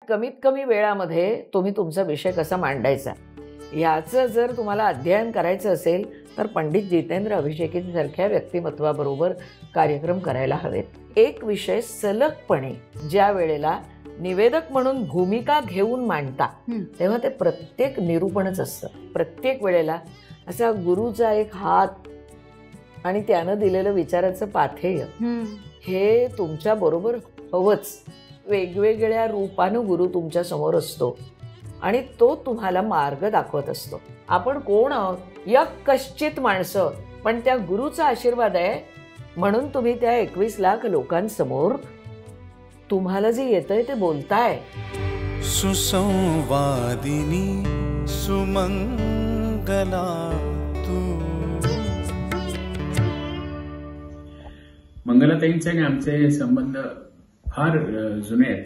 कमीत कमी वेळामध्ये तुम्ही तुमचा विषय कसा मांडायचा याचं जर तुम्हाला अध्ययन करायचं असेल तर पंडित जितेंद्र अभिषेकींसारख्या व्यक्तिमत्वाबरोबर कार्यक्रम करायला हवेत. एक विषय सलगपणे ज्या वेळेला निवेदक म्हणून भूमिका घेऊन मांडता तेव्हा ते प्रत्येक निरूपणच असतं. प्रत्येक वेळेला असा गुरुचा एक हात आणि त्यानं दिलेलं विचाराचं पाथेय हे तुमच्या बरोबर हवंच. वेगवेगळ्या रूपानं गुरु तुमच्या समोर असतो आणि तो तुम्हाला मार्ग दाखवत असतो. आपण कोण आहोत? एक कश्चित माणसं, पण त्या गुरुचा आशीर्वाद आहे म्हणून तुम्ही त्या 21 लाख लोकांसमोर तुम्हाला जे येतंय ते बोलताय. सुसंवादिनी सुमंगला तू. मंगलाताईंचे आणि आमचे संबंध फार जुने आहेत.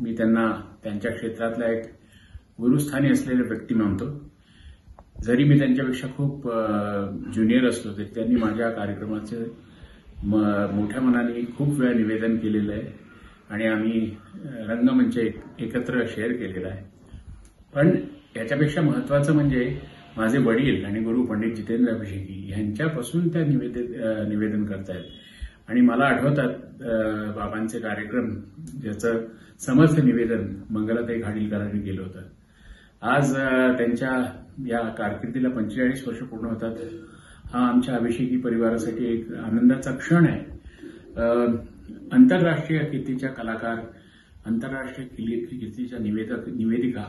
मी त्यांना त्यांच्या क्षेत्रातला एक गुरुस्थानी असलेले व्यक्ती मानतो. जरी मी त्यांच्यापेक्षा खूप ज्युनियर असलो तरी त्यांनी माझ्या कार्यक्रमाचे मोठ्या मनाने खूप वेळा निवेदन केलेलं आहे आणि आम्ही रंगमंच एकत्र शेअर केलेला आहे. पण याच्यापेक्षा महत्त्वाचं म्हणजे माझे वडील आणि गुरु पंडित जितेंद्र अभिषेकी यांच्यापासून त्या निवेदन करतायत. आणि मला आठवतात बाबांचे कार्यक्रम ज्याचं समर्थ निवेदन मंगलाताई घाडीलकरांनी केलं होतं. आज त्यांच्या या कारकिर्दीला 45 वर्ष पूर्ण होतात. हा आमच्या अभिषेकी परिवारासाठी एक आनंदाचा क्षण आहे. आंतरराष्ट्रीय कीर्तीच्या कलाकार, आंतरराष्ट्रीय कीर्तीच्या निवेदिका,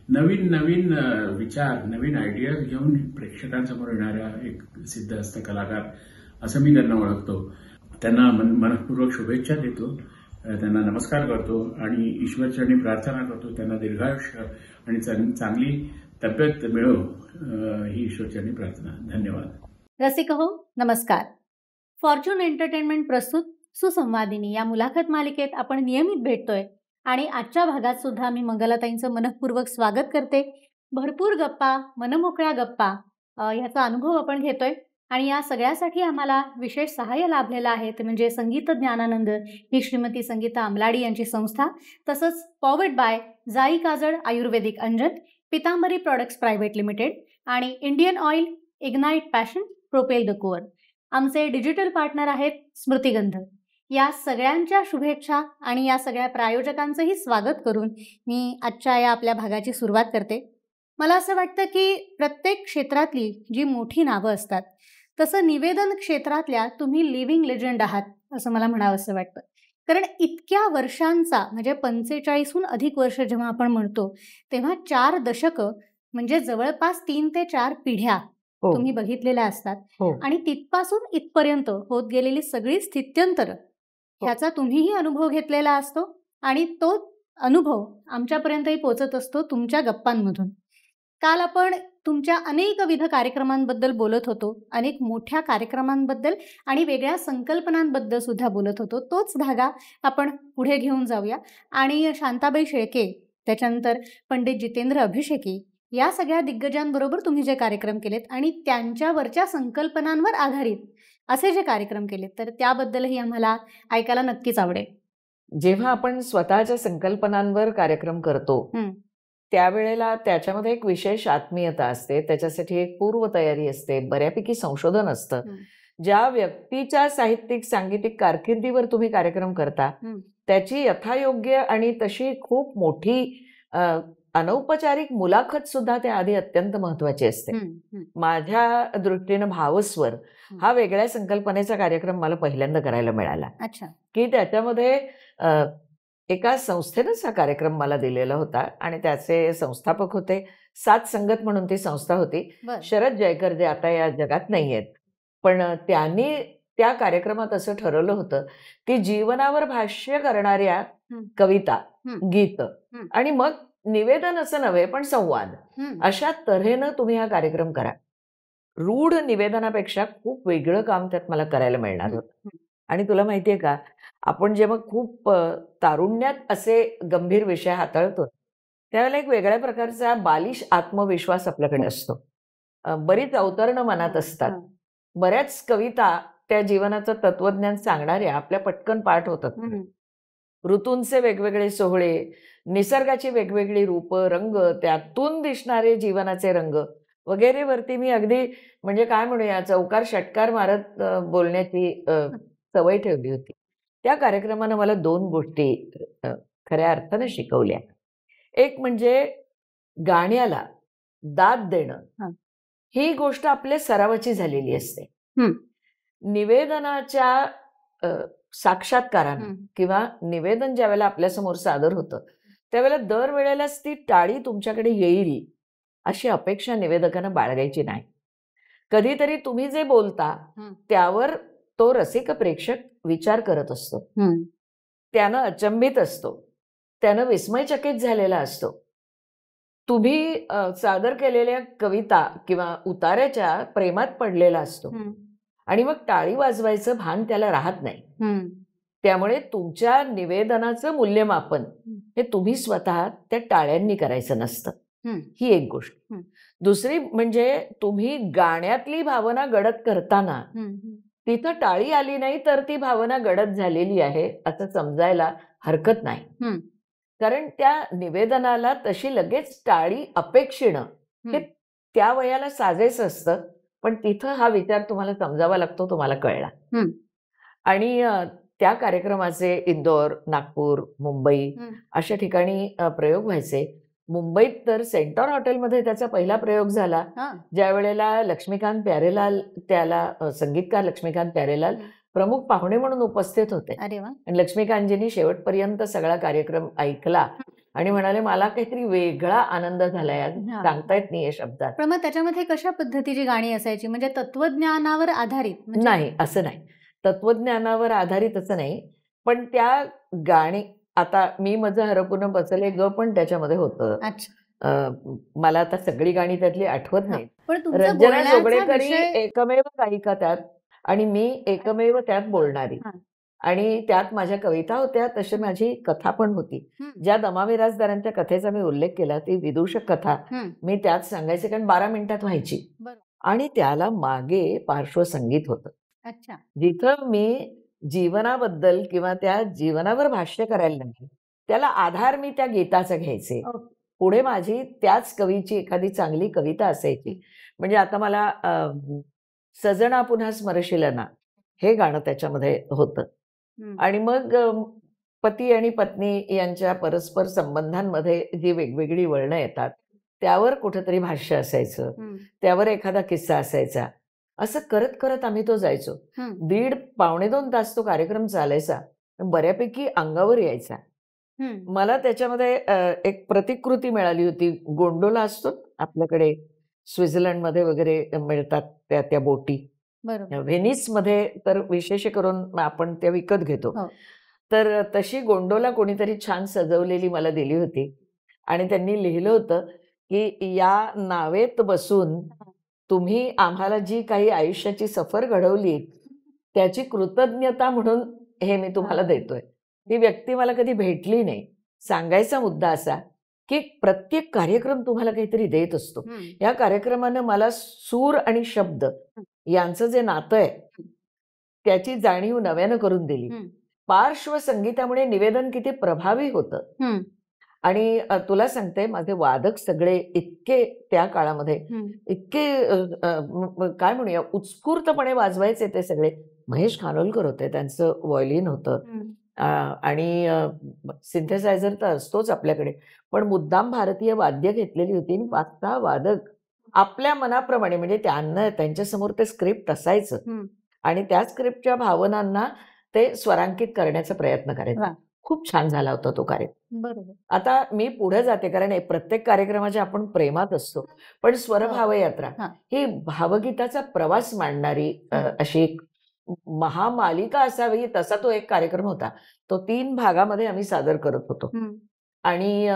नवीन नवीन विचार, नवीन आयडियाज घेऊन प्रेक्षकांसमोर येणाऱ्या एक सिद्धहस्त कलाकार असं मी त्यांना ओळखतो. त्यांना मनपूर्वक शुभेच्छा देतो, त्यांना नमस्कार करतो आणि ईश्वरचरणी प्रार्थना करतो त्यांना दीर्घायुष्य आणि चांगली तब्येत मिळो ही ईश्वरचरणी प्रार्थना. धन्यवाद. रसिक हो, नमस्कार. फॉर्च्यून एंटरटेनमेंट प्रस्तुत सुसंवादिनी या मुलाखत मालिकेत आपण नियमित भेटतोय आणि आजच्या भागात सुद्धा मी मंगलाताईंचं मनःपूर्वक स्वागत करते. भरपूर गप्पा, मनमोकळ्या गप्पा ह्याचा अनुभव आपण घेतोय आणि या सगळ्यासाठी आम्हाला विशेष सहाय्य लाभलेलं आहे ते म्हणजे संगीत ज्ञानानंद ही श्रीमती संगीता आमलाडी यांची संस्था, तसंच पॉवर्ड बाय जाई काजळ आयुर्वेदिक अंजन, पितांबरी प्रॉडक्ट्स प्रायव्हेट लिमिटेड आणि Indian oil, ignite passion, propel the core. आमचे डिजिटल पार्टनर आहेत स्मृतिगंध. या सगळ्यांच्या शुभेच्छा आणि या सगळ्या प्रायोजकांचंही स्वागत करून मी आजच्या या आपल्या भागाची सुरुवात करते. मला असं वाटतं की प्रत्येक क्षेत्रातली जी मोठी नावं असतात तसं निवेदन क्षेत्रातल्या तुम्ही लिव्हिंग लेजंड आहात असं मला म्हणावंसं वाटतं. कारण इतक्या वर्षांचा म्हणजे 45हून अधिक वर्ष जेव्हा आपण म्हणतो तेव्हा 4 दशकं म्हणजे जवळपास 3 ते 4 पिढ्या तुम्ही बघितलेल्या असतात आणि तिथपासून इथपर्यंत होत गेलेली सगळी स्थित्यंतर ह्याचा तुम्हीही अनुभव घेतलेला असतो आणि तो अनुभव आमच्यापर्यंतही पोहोचत असतो तुमच्या गप्पांमधून. काल आपण तुमच्या अनेकविध कार्यक्रमांबद्दल बोलत होतो, अनेक मोठ्या कार्यक्रमांबद्दल आणि वेगळ्या संकल्पनांबद्दल सुद्धा बोलत होतो. तोच धागा आपण पुढे घेऊन जाऊया आणि शांताबाई शेळके, त्याच्यानंतर पंडित जितेंद्र अभिषेकी या सगळ्या दिग्गजांबरोबर तुम्ही जे कार्यक्रम केलेत आणि त्यांच्यावरच्या संकल्पनांवर आधारित असे जे कार्यक्रम केलेत तर त्याबद्दलही आम्हाला ऐकायला नक्कीच आवडेल. जेव्हा आपण स्वतःच्या संकल्पनांवर कार्यक्रम करतो त्यावेळेला त्याच्यामध्ये एक विशेष आत्मीयता असते, त्याच्यासाठी एक पूर्वतयारी असते, बऱ्यापैकी संशोधन असतं. ज्या व्यक्तीच्या साहित्यिक सांगीतिक कारकिर्दीवर तुम्ही कार्यक्रम करता त्याची यथायोग्य आणि तशी खूप मोठी अनौपचारिक मुलाखत सुद्धा त्याआधी अत्यंत महत्वाची असते. माझ्या दृष्टीनं भावस्वर हा वेगळ्या संकल्पनेचा कार्यक्रम मला पहिल्यांदा करायला मिळाला. की त्याच्यामध्ये एका संस्थेनंच हा कार्यक्रम मला दिलेला होता आणि त्याचे संस्थापक होते सात संगत म्हणून ती संस्था होती. शरद जयकर जे आता या जगात नाही आहेत, पण त्यांनी त्या कार्यक्रमात असं ठरवलं होतं की जीवनावर भाष्य करणाऱ्या कविता, गीत आणि मग निवेदन असं नव्हे पण संवाद अशा तऱ्हेनं तुम्ही हा कार्यक्रम करा. रूढ निवेदनापेक्षा खूप वेगळं काम त्यात मला करायला मिळणार होतं. आणि तुला माहितीये का, आपण जेव्हा खूप तारुण्यात असे गंभीर विषय हाताळतो त्यावेळेला एक वेगळ्या प्रकारचा बालिश आत्मविश्वास आपल्याकडे असतो. बरीच अवतरणं मनात असतात, बऱ्याच कविता त्या जीवनाचं तत्वज्ञान सांगणाऱ्या आपल्या पटकन पाठ होतात. ऋतूंचे वेगवेगळे सोहळे, निसर्गाची वेगवेगळी रूप, रंग, त्यातून दिसणारे जीवनाचे रंग वगैरे वरती मी अगदी म्हणजे काय म्हणूया चौकार षटकार मारत बोलण्याची सवय ठेवली होती. त्या कार्यक्रमानं मला 2 गोष्टी खऱ्या अर्थानं शिकवल्या. एक म्हणजे गाण्याला दाद देणं ही गोष्ट आपल्या सरावाची झालेली असते. निवेदनाच्या साक्षात्कारानं किंवा निवेदन ज्यावेळेला आपल्यासमोर सादर होतं त्यावेळेला दरवेळेलाच ती टाळी तुमच्याकडे येईल अशी अपेक्षा निवेदकांना बाळगायची नाही. कधीतरी तुम्ही जे बोलता त्यावर तो रसिक प्रेक्षक विचार करत असतो, त्यानं अचंबित असतो, त्यानं विस्मयचकित झालेला असतो. तुम्ही सादर केलेल्या कविता किंवा उतार्याच्या प्रेमात पडलेला असतो आणि मग टाळी वाजवायचं भान त्याला राहत नाही. त्यामुळे तुमच्या निवेदनाचं मूल्यमापन हे तुम्ही स्वतः त्या टाळ्यांनी करायचं नसतं. ही एक गोष्ट. दुसरी म्हणजे तुम्ही गाण्यातली भावना गडद करताना तिथं टाळी आली नाही तर ती भावना गडद झालेली आहे असं समजायला हरकत नाही. कारण त्या निवेदनाला तशी लगेच टाळी अपेक्षिणं हे त्या वयाला साजेस असतं, पण तिथं हा विचार तुम्हाला समजावा लागतो, तुम्हाला कळला. आणि त्या कार्यक्रमाचे इंदोर, नागपूर, मुंबई अशा ठिकाणी प्रयोग व्हायचे. मुंबईत तर सेंटॉर हॉटेलमध्ये त्याचा पहिला प्रयोग झाला, ज्या वेळेला लक्ष्मीकांत प्यारेलाल, त्याला संगीतकार लक्ष्मीकांत प्यारेलाल प्रमुख पाहुणे म्हणून उपस्थित होते. आणि लक्ष्मीकांतजींनी शेवटपर्यंत सगळा कार्यक्रम ऐकला आणि म्हणाले मला काहीतरी वेगळा आनंद झालाय, सांगता येत नाही या शब्दात. पण मग त्याच्यामध्ये कशा पद्धतीची गाणी असायची, म्हणजे तत्वज्ञानावर आधारित? नाही, असं नाही, तत्वज्ञानावर आधारित असं नाही, पण त्या गाणी आता मी माझं हरपून बसले ग पण त्याच्यामध्ये होतं. मला आता सगळी गाणी त्यातली आठवत नाही. रंजना जोगळेकरी एकमेव गायिका त्यात आणि मी एकमेव त्यात बोलणारी, आणि त्यात माझ्या कविता होत्या, तशी माझी कथा पण होती. ज्या दमा मिरासदारांच्या कथेचा मी उल्लेख केला ती विदूषक कथा मी त्यात सांगायचे, कारण 12 मिनिटात व्हायची आणि त्याला मागे पार्श्वसंगीत होतं. जिथं मी जीवनाबद्दल किंवा त्या जीवनावर भाष्य करायला लागले त्याला आधार मी त्या गीताचा घ्यायचे. पुढे माझी त्याच कवीची एखादी चांगली कविता असायची. म्हणजे आता मला सजना पुन्हा स्मरशील ना हे गाणं त्याच्यामध्ये होतं. आणि मग पती आणि पत्नी यांच्या परस्पर संबंधांमध्ये जी वेगवेगळी वळणं येतात त्यावर कुठेतरी भाष्य असायचं, त्यावर एखादा किस्सा असायचा. असं करत करत आम्ही तो जायचो. 1.5-2 तास तो कार्यक्रम चालायचा, बऱ्यापैकी अंगावर यायचा. मला त्याच्यामध्ये एक प्रतिकृती मिळाली होती. गोंडोला असतो आपल्याकडे, स्वित्झर्लंडमध्ये वगैरे मिळतात त्या बोटी, व्हेनिसमध्ये तर विशेष करून आपण त्या विकत घेतो. तर तशी गोंडोला कोणीतरी छान सजवलेली मला दिली होती आणि त्यांनी लिहिलं होतं की या नावेत बसून तुम्ही आम्हाला जी काही आयुष्याची सफर घडवली त्याची कृतज्ञता म्हणून हे मी तुम्हाला देतोय. ही व्यक्ती मला कधी भेटली नाही. सांगायचा मुद्दा असा की प्रत्येक कार्यक्रम तुम्हाला काहीतरी देत असतो. या कार्यक्रमानं मला सूर आणि शब्द यांचं जे नातं आहे त्याची जाणीव नव्यानं करून दिली. पार्श्वसंगीतामुळे निवेदन किती प्रभावी होतं. आणि तुला सांगते माझे वादक सगळे इतके त्या काळामध्ये इतके काय म्हणूया उत्स्फूर्तपणे वाजवायचे ते सगळे. महेश खानोलकर होते, त्यांचं व्हायोलिन होतं आणि सिंथेसायझर तर असतोच आपल्याकडे, पण मुद्दाम भारतीय वाद्य घेतलेली होती. 5-6 वादक आपल्या मनाप्रमाणे, म्हणजे त्यांना त्यांच्यासमोर ते स्क्रिप्ट असायचं आणि त्या स्क्रिप्टच्या भावनांना ते स्वरांकित करण्याचा प्रयत्न करायचा. खूप छान झाला होता तो कार्यक्रम. बरोबर. आता मी पुढे जाते, कारण प्रत्येक कार्यक्रमाच्या आपण प्रेमात असतो, पण स्वरभाव यात्रा ही भावगीताचा प्रवास मांडणारी अशी एक महामालिका असावी तसा तो एक कार्यक्रम होता. तो 3 भागामध्ये आम्ही सादर करत होतो आणि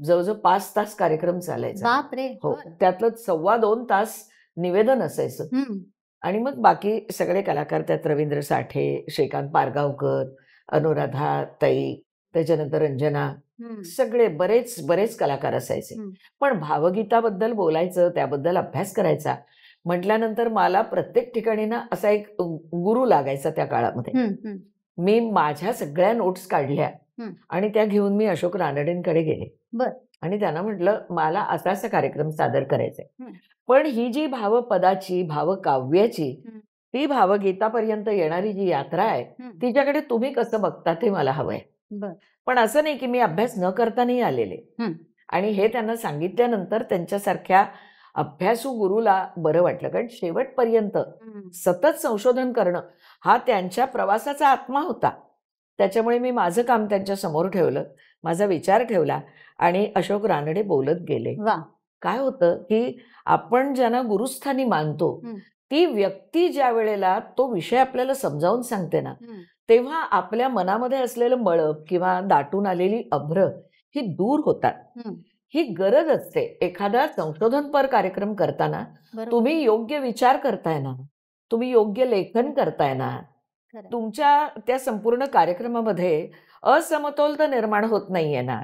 जवळजवळ 5 तास कार्यक्रम चालायचा. हो, त्यातलं 2.25 तास निवेदन असायचं आणि मग बाकी सगळे कलाकार त्यात रवींद्र साठे, श्रीकांत पारगावकर, अनुराधा ताई, त्याच्यानंतर रंजना, सगळे बरेच कलाकार असायचे. पण भावगीताबद्दल बोलायचं, त्याबद्दल अभ्यास करायचा म्हटल्यानंतर मला प्रत्येक ठिकाणी ना असा एक गुरु लागायचा त्या काळामध्ये. मी माझ्या सगळ्या नोट्स काढल्या आणि त्या घेऊन मी अशोक रानडेंकडे गेले. बर. आणि त्यांना म्हटलं मला असा असा कार्यक्रम सादर करायचा आहे, पण ही जी भावपदाची भावकाव्याची ती भावगीतापर्यंत येणारी जी यात्रा आहे तिच्याकडे तुम्ही कसं बघता ते मला हवंय. पण असं नाही की मी अभ्यास न करतानाही आलेले. आणि हे त्यांना सांगितल्यानंतर त्यांच्यासारख्या अभ्यासू गुरुला बरं वाटलं, कारण शेवटपर्यंत सतत संशोधन करणं हा त्यांच्या प्रवासाचा आत्मा होता. त्याच्यामुळे मी माझं काम त्यांच्या समोर ठेवलं, माझा विचार ठेवला आणि अशोक रानडे बोलत गेले. काय होतं की आपण ज्यांना गुरुस्थानी मानतो ती व्यक्ती ज्या वेळेला तो विषय आपल्याला समजावून सांगते ना, तेव्हा आपल्या मनामध्ये असलेलं मळब किंवा दाटून आलेली अभ्र ही दूर होतात. ही गरज असते. एखादा संशोधनपर कार्यक्रम करताना तुम्ही योग्य विचार करताय ना, तुम्ही योग्य लेखन करताय ना, तुमच्या त्या संपूर्ण कार्यक्रमामध्ये असमतोल तर निर्माण होत नाहीये ना,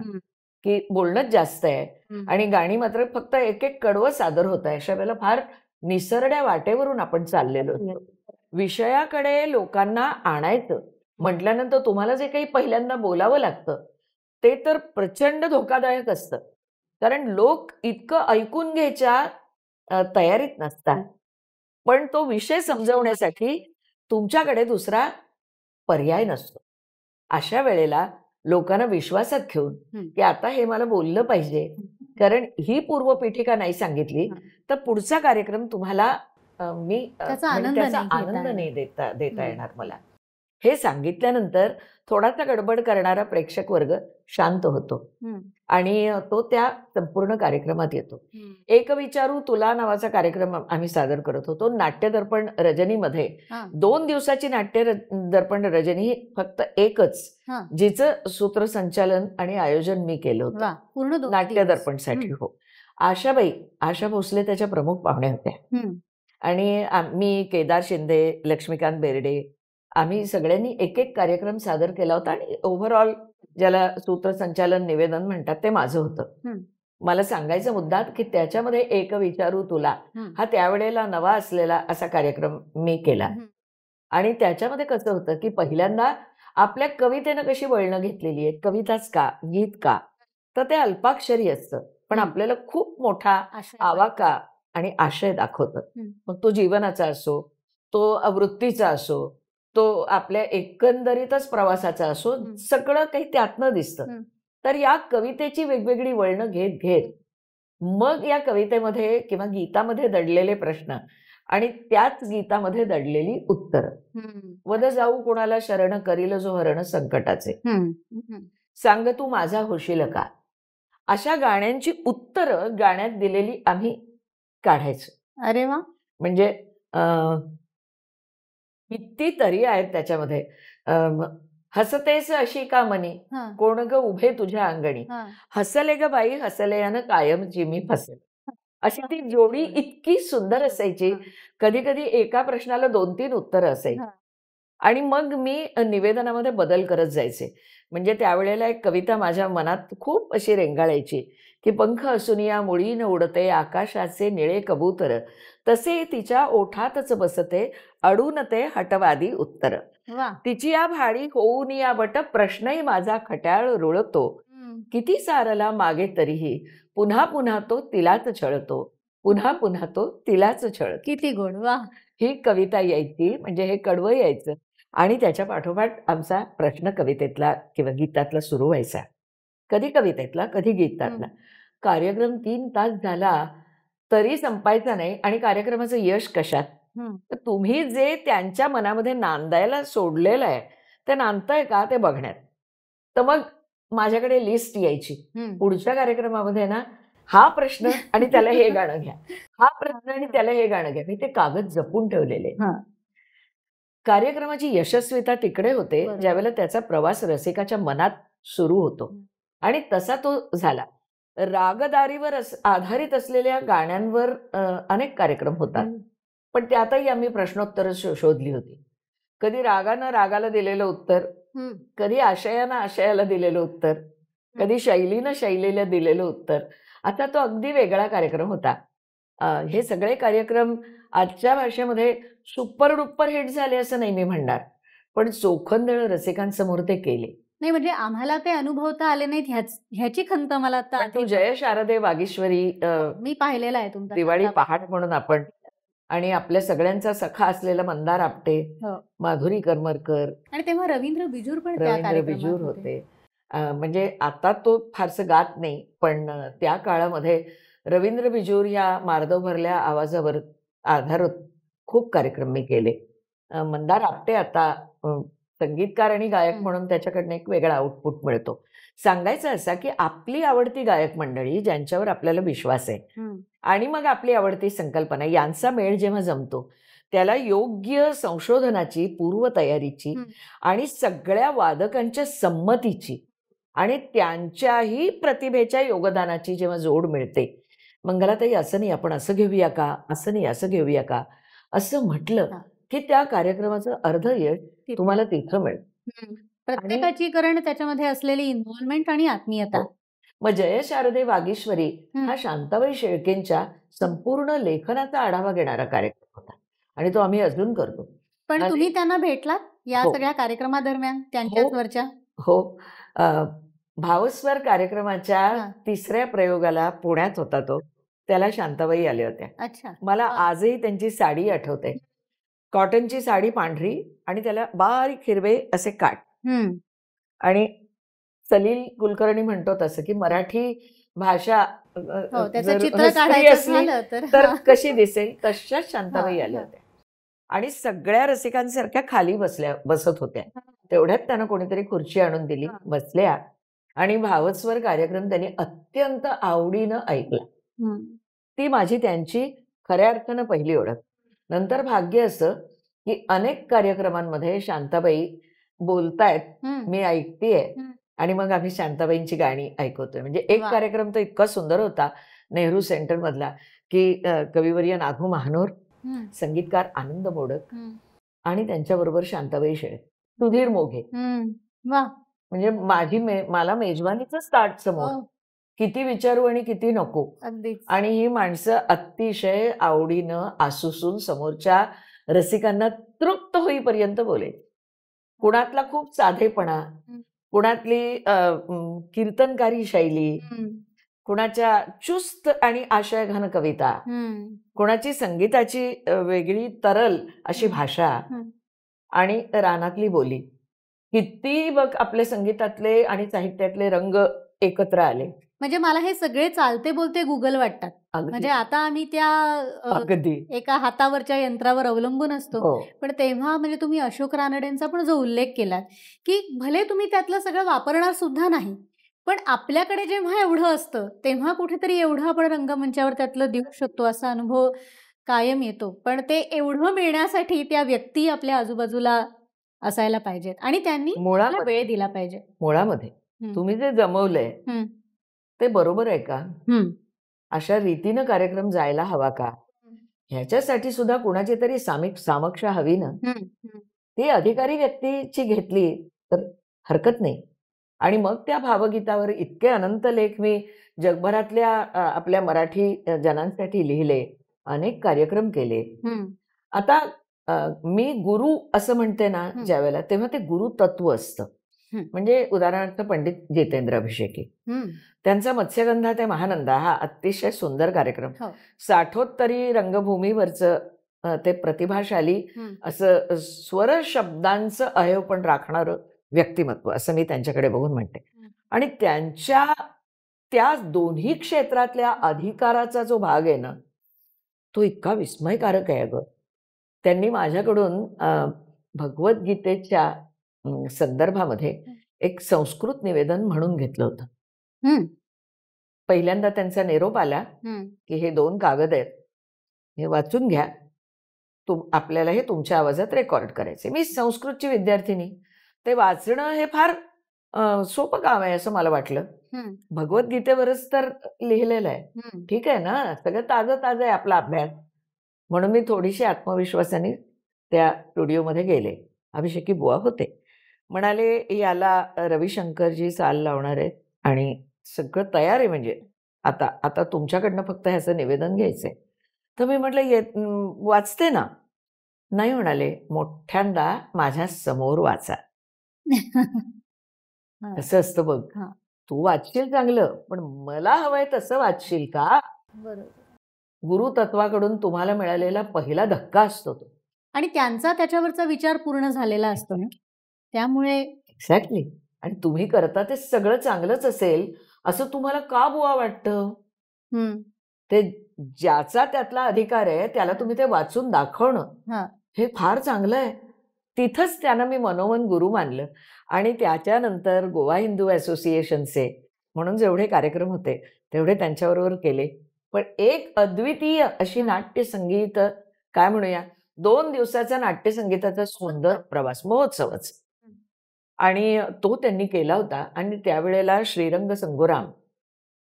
की बोलणंच जास्त आहे आणि गाणी मात्र फक्त एक एक कडवं सादर होत आहे. अशा वेळेला फार निसरड्या वाटेवरून आपण चाललेलो असतो. विषयाकडे लोकांना आणायचं म्हटल्यानंतर तुम्हाला जे काही पहिल्यांदा बोलावं लागतं ते तर प्रचंड धोकादायक असतं, कारण लोक इतकं ऐकून घ्यायच्या तयारीत नसतात. पण तो विषय समजवण्यासाठी तुमच्याकडे दुसरा पर्याय नसतो. अशा वेळेला लोकांना विश्वासात घेऊन की आता हे मला बोललं पाहिजे, कारण ही पूर्वपीठिका नाही सांगितली तर पुढचा कार्यक्रम तुम्हाला मी त्याचा आनंद नाही देता येणार मला. हे सांगितल्यानंतर थोडासा गडबड करणारा प्रेक्षक वर्ग शांत होतो आणि तो त्या संपूर्ण कार्यक्रमात येतो. एक विचारू तुला नावाचा कार्यक्रम आम्ही सादर करत होतो नाट्य दर्पण रजनीमध्ये. 2 दिवसाची नाट्य दर्पण रजनी फक्त एकच, जिचं सूत्रसंचालन आणि आयोजन मी केलं होतं नाट्य दर्पणसाठी. हो, आशा भोसले त्याच्या प्रमुख पाहुण्या होत्या आणि मी केदार शिंदे, लक्ष्मीकांत बेर्डे आम्ही सगळ्यांनी एक एक कार्यक्रम सादर केला होता आणि ओव्हरऑल ज्याला सूत्रसंचालन निवेदन म्हणतात ते माझं होतं. मला सांगायचा मुद्दा की त्याच्यामध्ये एक विचारू तुला हा त्यावेळेला नवा असलेला असा कार्यक्रम मी केला आणि त्याच्यामध्ये कसं होतं की पहिल्यांदा आपल्या कवितेनं कशी वळणं घेतलेली आहेत, कविताच का, गीत का, तर ते अल्पाक्षरी असतं पण आपल्याला खूप मोठा आवाका आणि आशय दाखवतं. मग तो जीवनाचा असो, तो वृत्तीचा असो, तो आपल्या एकंदरीतच प्रवासाचा असो, सगळं काही त्यातनं दिसतं. तर या कवितेची वेगवेगळी वळणं घेत घेत मग या कवितेमध्ये किंवा गीतामध्ये दडलेले प्रश्न आणि त्याच गीतामध्ये दडलेली उत्तर. वद जाऊ कोणाला शरण करील जो हरण संकटाचे, सांग तू माझा होशील का, अशा गाण्यांची उत्तरं गाण्यात दिलेली आम्ही काढायचो. अरे वा. म्हणजे किती तरी आहेत त्याच्यामध्ये. हसतेस अशी का मनी, कोण ग उभे तुझ्या अंगणी, हसले ग बाई हसले यानं कायम जिमी फसेल, अशी ती जोडी इतकी सुंदर असायची. कधी कधी एका प्रश्नाला 2-3 उत्तरं असायची आणि मग मी निवेदनामध्ये बदल करत जायचे. म्हणजे त्यावेळेला एक कविता माझ्या मनात खूप अशी रेंगाळायची की पंख असून या मुळी न उडते आकाशाचे निळे कबूतर, तसे तिच्या ओठातच बसते अडून ते हटवादी उत्तर, तिची या भाडी होऊन या बट प्रश्नही माझा खट्याळ रुळतो, किती सारला मागे तरीही पुन्हा पुन्हा तो तिलाच छळतो, पुन्हा पुन्हा तो तिलाच छळतो. किती गोड. वा. ही कविता यायची, म्हणजे हे कडवं यायचं आणि त्याच्या पाठोपाठ आमचा प्रश्न कवितेतला किंवा गीतातला सुरू व्हायचा. कधी कवितेतला कधी गीतातला. कार्यक्रम 3 तास झाला तरी संपायचा नाही आणि कार्यक्रमाचं यश कशात, तर तुम्ही जे त्यांच्या मनामध्ये नांदायला सोडलेलं आहे ते नांदतंय का ते बघण्यात. तर मग माझ्याकडे लिस्ट यायची, पुढच्या कार्यक्रमामध्ये ना हा प्रश्न आणि त्याला हे गाणं घ्या, हा प्रश्न आणि त्याला हे गाणं घ्या. मी ते कागद जपून ठेवलेले. कार्यक्रमाची यशस्वीता तिकडे होते ज्यावेळेला त्याचा प्रवास रसिकाच्या मनात सुरू होतो आणि तसा तो झाला. रागदारीवर आधारित असलेल्या गाण्यांवर अनेक कार्यक्रम होतात, पण त्यातही आम्ही प्रश्नोत्तर शोधली होती. कधी रागानं रागाला दिलेलं उत्तर, कधी आशयानं आशयाला दिलेलं उत्तर, कधी शैलीनं शैलीला दिलेलं उत्तर. आता तो अगदी वेगळा कार्यक्रम होता. हे सगळे कार्यक्रम आजच्या भाषेमध्ये सुपर डुप्पर हिट झाले असं नाही मी म्हणणार, पण चोखंदळ रसिकांसमोर ते केले. नाही म्हणजे आम्हाला ते अनुभवता आले नाहीत ह्याची खंत मला आता पण तू आठवते. जय शारदे वागीश्वरी मी पाहिलेला आहे तुमचा दिवाळी शांताबाई. पहाट म्हणून आपण आणि आपल्या सगळ्यांचा सखा असलेला मंदार आपटे, हो. माधुरी करमरकर, आणि तेव्हा रवींद्र बिजूर पण त्या रवींद्र कार्यक्रमात बिजूर होते. होते. म्हणजे आता तो फारसं गात नाही, पण त्या काळामध्ये रवींद्र बिजूर या मार्दव भरल्या आवाजावर आधारित खूप कार्यक्रम मी केले. मंदार आपटे आता संगीतकार आणि गायक म्हणून त्याच्याकडनं एक वेगळा आउटपुट मिळतो. सांगायचं असं की आपली आवडती गायक मंडळी ज्यांच्यावर आपल्याला विश्वास आहे हम्म. आणि मग आपली आवडती संकल्पना यांचा मेळ जेव्हा जमतो त्याला योग्य संशोधनाची, पूर्वतयारीची हम्म. आणि सगळ्या वादकांच्या संमतीची आणि त्यांच्याही प्रतिभेच्या योगदानाची जेव्हा जोड मिळते, मंगलाताई असं नाही आपण असं घेऊया का, असं नाही असं घेऊया का, असं म्हटलं हा. की त्या कार्यक्रमाचं अर्ध यश तिथे. तुम्हाला तिथं मिळेल. हम्म. प्रत्येकाची कारण त्याच्यामध्ये असलेली इन्व्हॉल्वमेंट आणि आत्मीयता. हो. मग जय शारदे वागीश्वरी हम्म. हा शांताबाई शेळकेंच्या संपूर्ण लेखनाचा आढावा घेणारा कार्यक्रम होता आणि तो आम्ही अजून करतो. पण आणि- तुम्ही त्यांना भेटलात या हो. सगळ्या कार्यक्रमादरम्यान त्यांच्याच हो. वरच्या? हो. भावस्वर कार्यक्रमाच्या हा. 3ऱ्या प्रयोगाला पुण्यात होता तो. त्याला शांताबाई आल्या होत्या. अच्छा. मला वा. आजही त्यांची साडी आठवते. कॉटनची साडी पांढरी आणि त्याला बारीक हिरवे असे काठ हम्म. आणि सलील कुलकर्णी म्हणतो तसं की मराठी भाषा हो, त्याचं जर चित्र स्त्री काढायचं असली झालं तर तर हा. कशी दिसेल तशाच शांताबाई हा, आल्या हा. होत्या आणि सगळ्या रसिकांसारख्या खाली बसत होत्या. तेवढ्यात त्यांना कोणीतरी खुर्ची आणून दिली, हा. बसल्या आणि भावस्वर कार्यक्रम त्यांनी अत्यंत आवडीनं ऐकला. हम्म. ती माझी त्यांची खऱ्या अर्थानं पहिली ओळख. नंतर भाग्य असं की अनेक कार्यक्रमांमध्ये शांताबाई बोलतायत, हम्म. मी ऐकतेय हम्म. आणि मग आम्ही शांताबाईंची गाणी ऐकवतोय. म्हणजे एक वा. कार्यक्रम तो इतका सुंदर होता नेहरू सेंटर मधला की कविवर्य नाथू महानोर, हम्म. संगीतकार आनंद मोडक हम्म. आणि त्यांच्याबरोबर शांताबाई शेळे, सुधीर मोघे. हम्म. वा. म्हणजे मला मेजवानीचं स्टार्ट समोर. हो, किती विचारू आणि किती नको. अगदीच. आणि ही माणसं अतिशय आवडीनं आसूसून समोरच्या रसिकांना तृप्त होईपर्यंत बोले. कुणातला खूप साधेपणा, कुणातली कीर्तनकारी शैली, हम्म. कुणाच्या चुस्त आणि आशयघन कविता, हम्म. कुणाची संगीताची वेगळी तरल अशी भाषा हम्म. आणि रानातली बोली. किती बघ आपले संगीतातले आणि साहित्यातले रंग एकत्र आले. म्हणजे मला हे सगळे चालते बोलते गुगल वाटतात. अगदी म्हणजे आता आम्ही त्या अगदी एका हातावरच्या यंत्रावर अवलंबून असतो. हो. पण तेव्हा म्हणजे तुम्ही अशोक रानडेंचा पण जो उल्लेख केलात की भले तुम्ही त्यातलं सगळं वापरणार सुद्धा नाही, पण आपल्याकडे जेव्हा एवढं असतं तेव्हा कुठेतरी एवढं आपण रंगमंचावर त्यातलं देऊ शकतो असा अनुभव कायम येतो. पण ते एवढं मिळण्यासाठी त्या व्यक्ती आपल्या आजूबाजूला असायला पाहिजेत आणि त्यांनी त्याला मुळामध्ये वेळ दिला पाहिजे. मुळामध्ये हम्म. तुम्ही जे जमवलंय हम्म. ते बरोबर आहे का? हम्म. अशा रीतीनं कार्यक्रम जायला हवा का? ह्याच्यासाठी सुद्धा कुणाची तरी सामक्षा हवी ना. हम्म. हम्म. ती अधिकारी व्यक्तीची घेतली तर हरकत नाही. आणि मग त्या भावगीतावर इतके अनंत लेख मी जगभरातल्या आपल्या मराठी जनांसाठी लिहिले, अनेक कार्यक्रम केले. हम्म. आता मी गुरु असं म्हणते ना ज्या वेळेला, तेव्हा ते गुरु तत्व असतं. हम्म. म्हणजे उदाहरणार्थ पंडित जितेंद्र अभिषेकी, हम्म. त्यांचा मत्स्यगंधा ते महानंदा हा अतिशय सुंदर कार्यक्रम. हो. साठोत्तरी रंगभूमीवरचं ते प्रतिभाशाली हम्म. असं स्वर शब्दांचं अहेवपण राखणारं व्यक्तिमत्व असं मी त्यांच्याकडे बघून म्हणते. आणि त्यांच्या त्या दोन्ही क्षेत्रातल्या अधिकाराचा जो भाग आहे ना, तो इतका विस्मयकारक आहे अगं. त्यांनी माझ्याकडून भगवद्गीतेच्या संदर्भामध्ये एक संस्कृत निवेदन म्हणून घेतलं होतं. हम्म. पहिल्यांदा त्यांचा निरोप आला हम्म. की हे 2 कागद आहेत, हे वाचून घ्या, आपल्याला हे तुमच्या आवाजात रेकॉर्ड करायचे. मी संस्कृतची विद्यार्थिनी, ते वाचणं हे फार सोपं काम आहे असं मला वाटलं. हम्म. भगवद्गीतेवरच तर लिहिलेलं आहे, हम्म. ठीक आहे ना, सगळं ताजं ताजं आहे आपला अभ्यास. म्हणून मी थोडीशी आत्मविश्वासाने त्या स्टुडिओमध्ये गेले. अभिषेकी बुवा होते, म्हणाले याला रविशंकरजी चाल लावणार आहेत आणि सगळं तयार आहे, म्हणजे आता तुमच्याकडनं फक्त ह्याचं निवेदन घ्यायचंय. तर मी म्हटलं वाचते ना. नाही म्हणाले, मोठ्यांदा माझ्या समोर वाचा. हा, असं असतं बघ. हा. तू वाचशील चांगलं, पण मला हवंय तसं वाचशील का? बरोबर. गुरुतत्वाकडून तुम्हाला मिळालेला पहिला धक्का असतो तो. आणि त्यांचा त्याच्यावरचा विचार पूर्ण झालेला असतो ना, त्यामुळे एक्झॅक्टली. आणि तुम्ही करता ते सगळं चांगलंच असेल असं तुम्हाला का बुवा वाटतं? हम्म, ते ज्याचा त्यातला अधिकार आहे त्याला तुम्ही ते वाचून दाखवणं हा, हे फार चांगलं आहे. तिथंच त्यानं मी मनोमन गुरु मानलं. आणि त्याच्यानंतर गोवा हिंदू असोसिएशनचे म्हणून जेवढे कार्यक्रम होते तेवढे त्यांच्याबरोबर केले. पण एक अद्वितीय अशी नाट्यसंगीत काय म्हणूया, 2 दिवसाचा नाट्यसंगीताचा सुंदर प्रवास, महोत्सवच. आणि तो त्यांनी केला होता. आणि त्यावेळेला श्रीरंग संगोराम,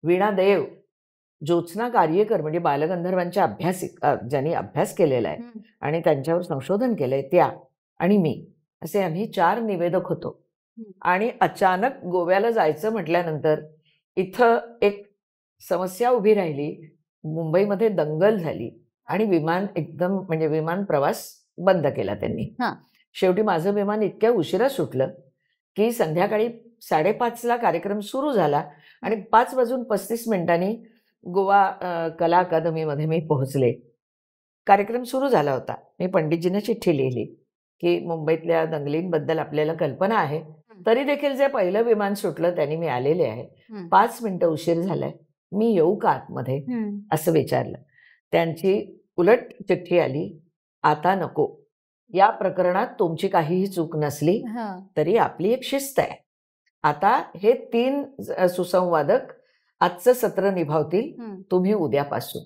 वीणा देव, ज्योत्स्ना कार्यकर म्हणजे बालगंधर्वांच्या ज्यांनी अभ्यास केलेला आहे हम्म, आणि त्यांच्यावर संशोधन केलंय त्या आणि मी, असे आम्ही 4 निवेदक होतो. हम्म. आणि अचानक गोव्याला जायचं म्हटल्यानंतर इथं एक समस्या उभी राहिली. मुंबईमध्ये दंगल झाली आणि विमान एकदम म्हणजे विमान प्रवास बंद केला त्यांनी. हा. शेवटी माझं विमान इतक्या उशिरा सुटलं की संध्याकाळी 5:30ला कार्यक्रम सुरू झाला आणि 5:35 गोवा कला अकादमीमध्ये मी पोहोचले. कार्यक्रम सुरू झाला होता. मी पंडितजींना चिठ्ठी लिहिली की मुंबईतल्या दंगलींबद्दल आपल्याला कल्पना आहे, तरी देखील जे पहिलं विमान सुटलं त्यांनी मी आलेले आहे. 5 मिनिटं उशीर झालाय, मी येऊ का आतमध्ये, हम्म, असं विचारलं. त्यांची उलट चिठ्ठी आली, आता नको. या प्रकरणात तुमची काहीही चूक नसली हा, तरी आपली एक शिस्त आहे. आता हे 3 सुसंवादक आजचं सत्र निभावतील, हम्म. तुम्ही उद्यापासून.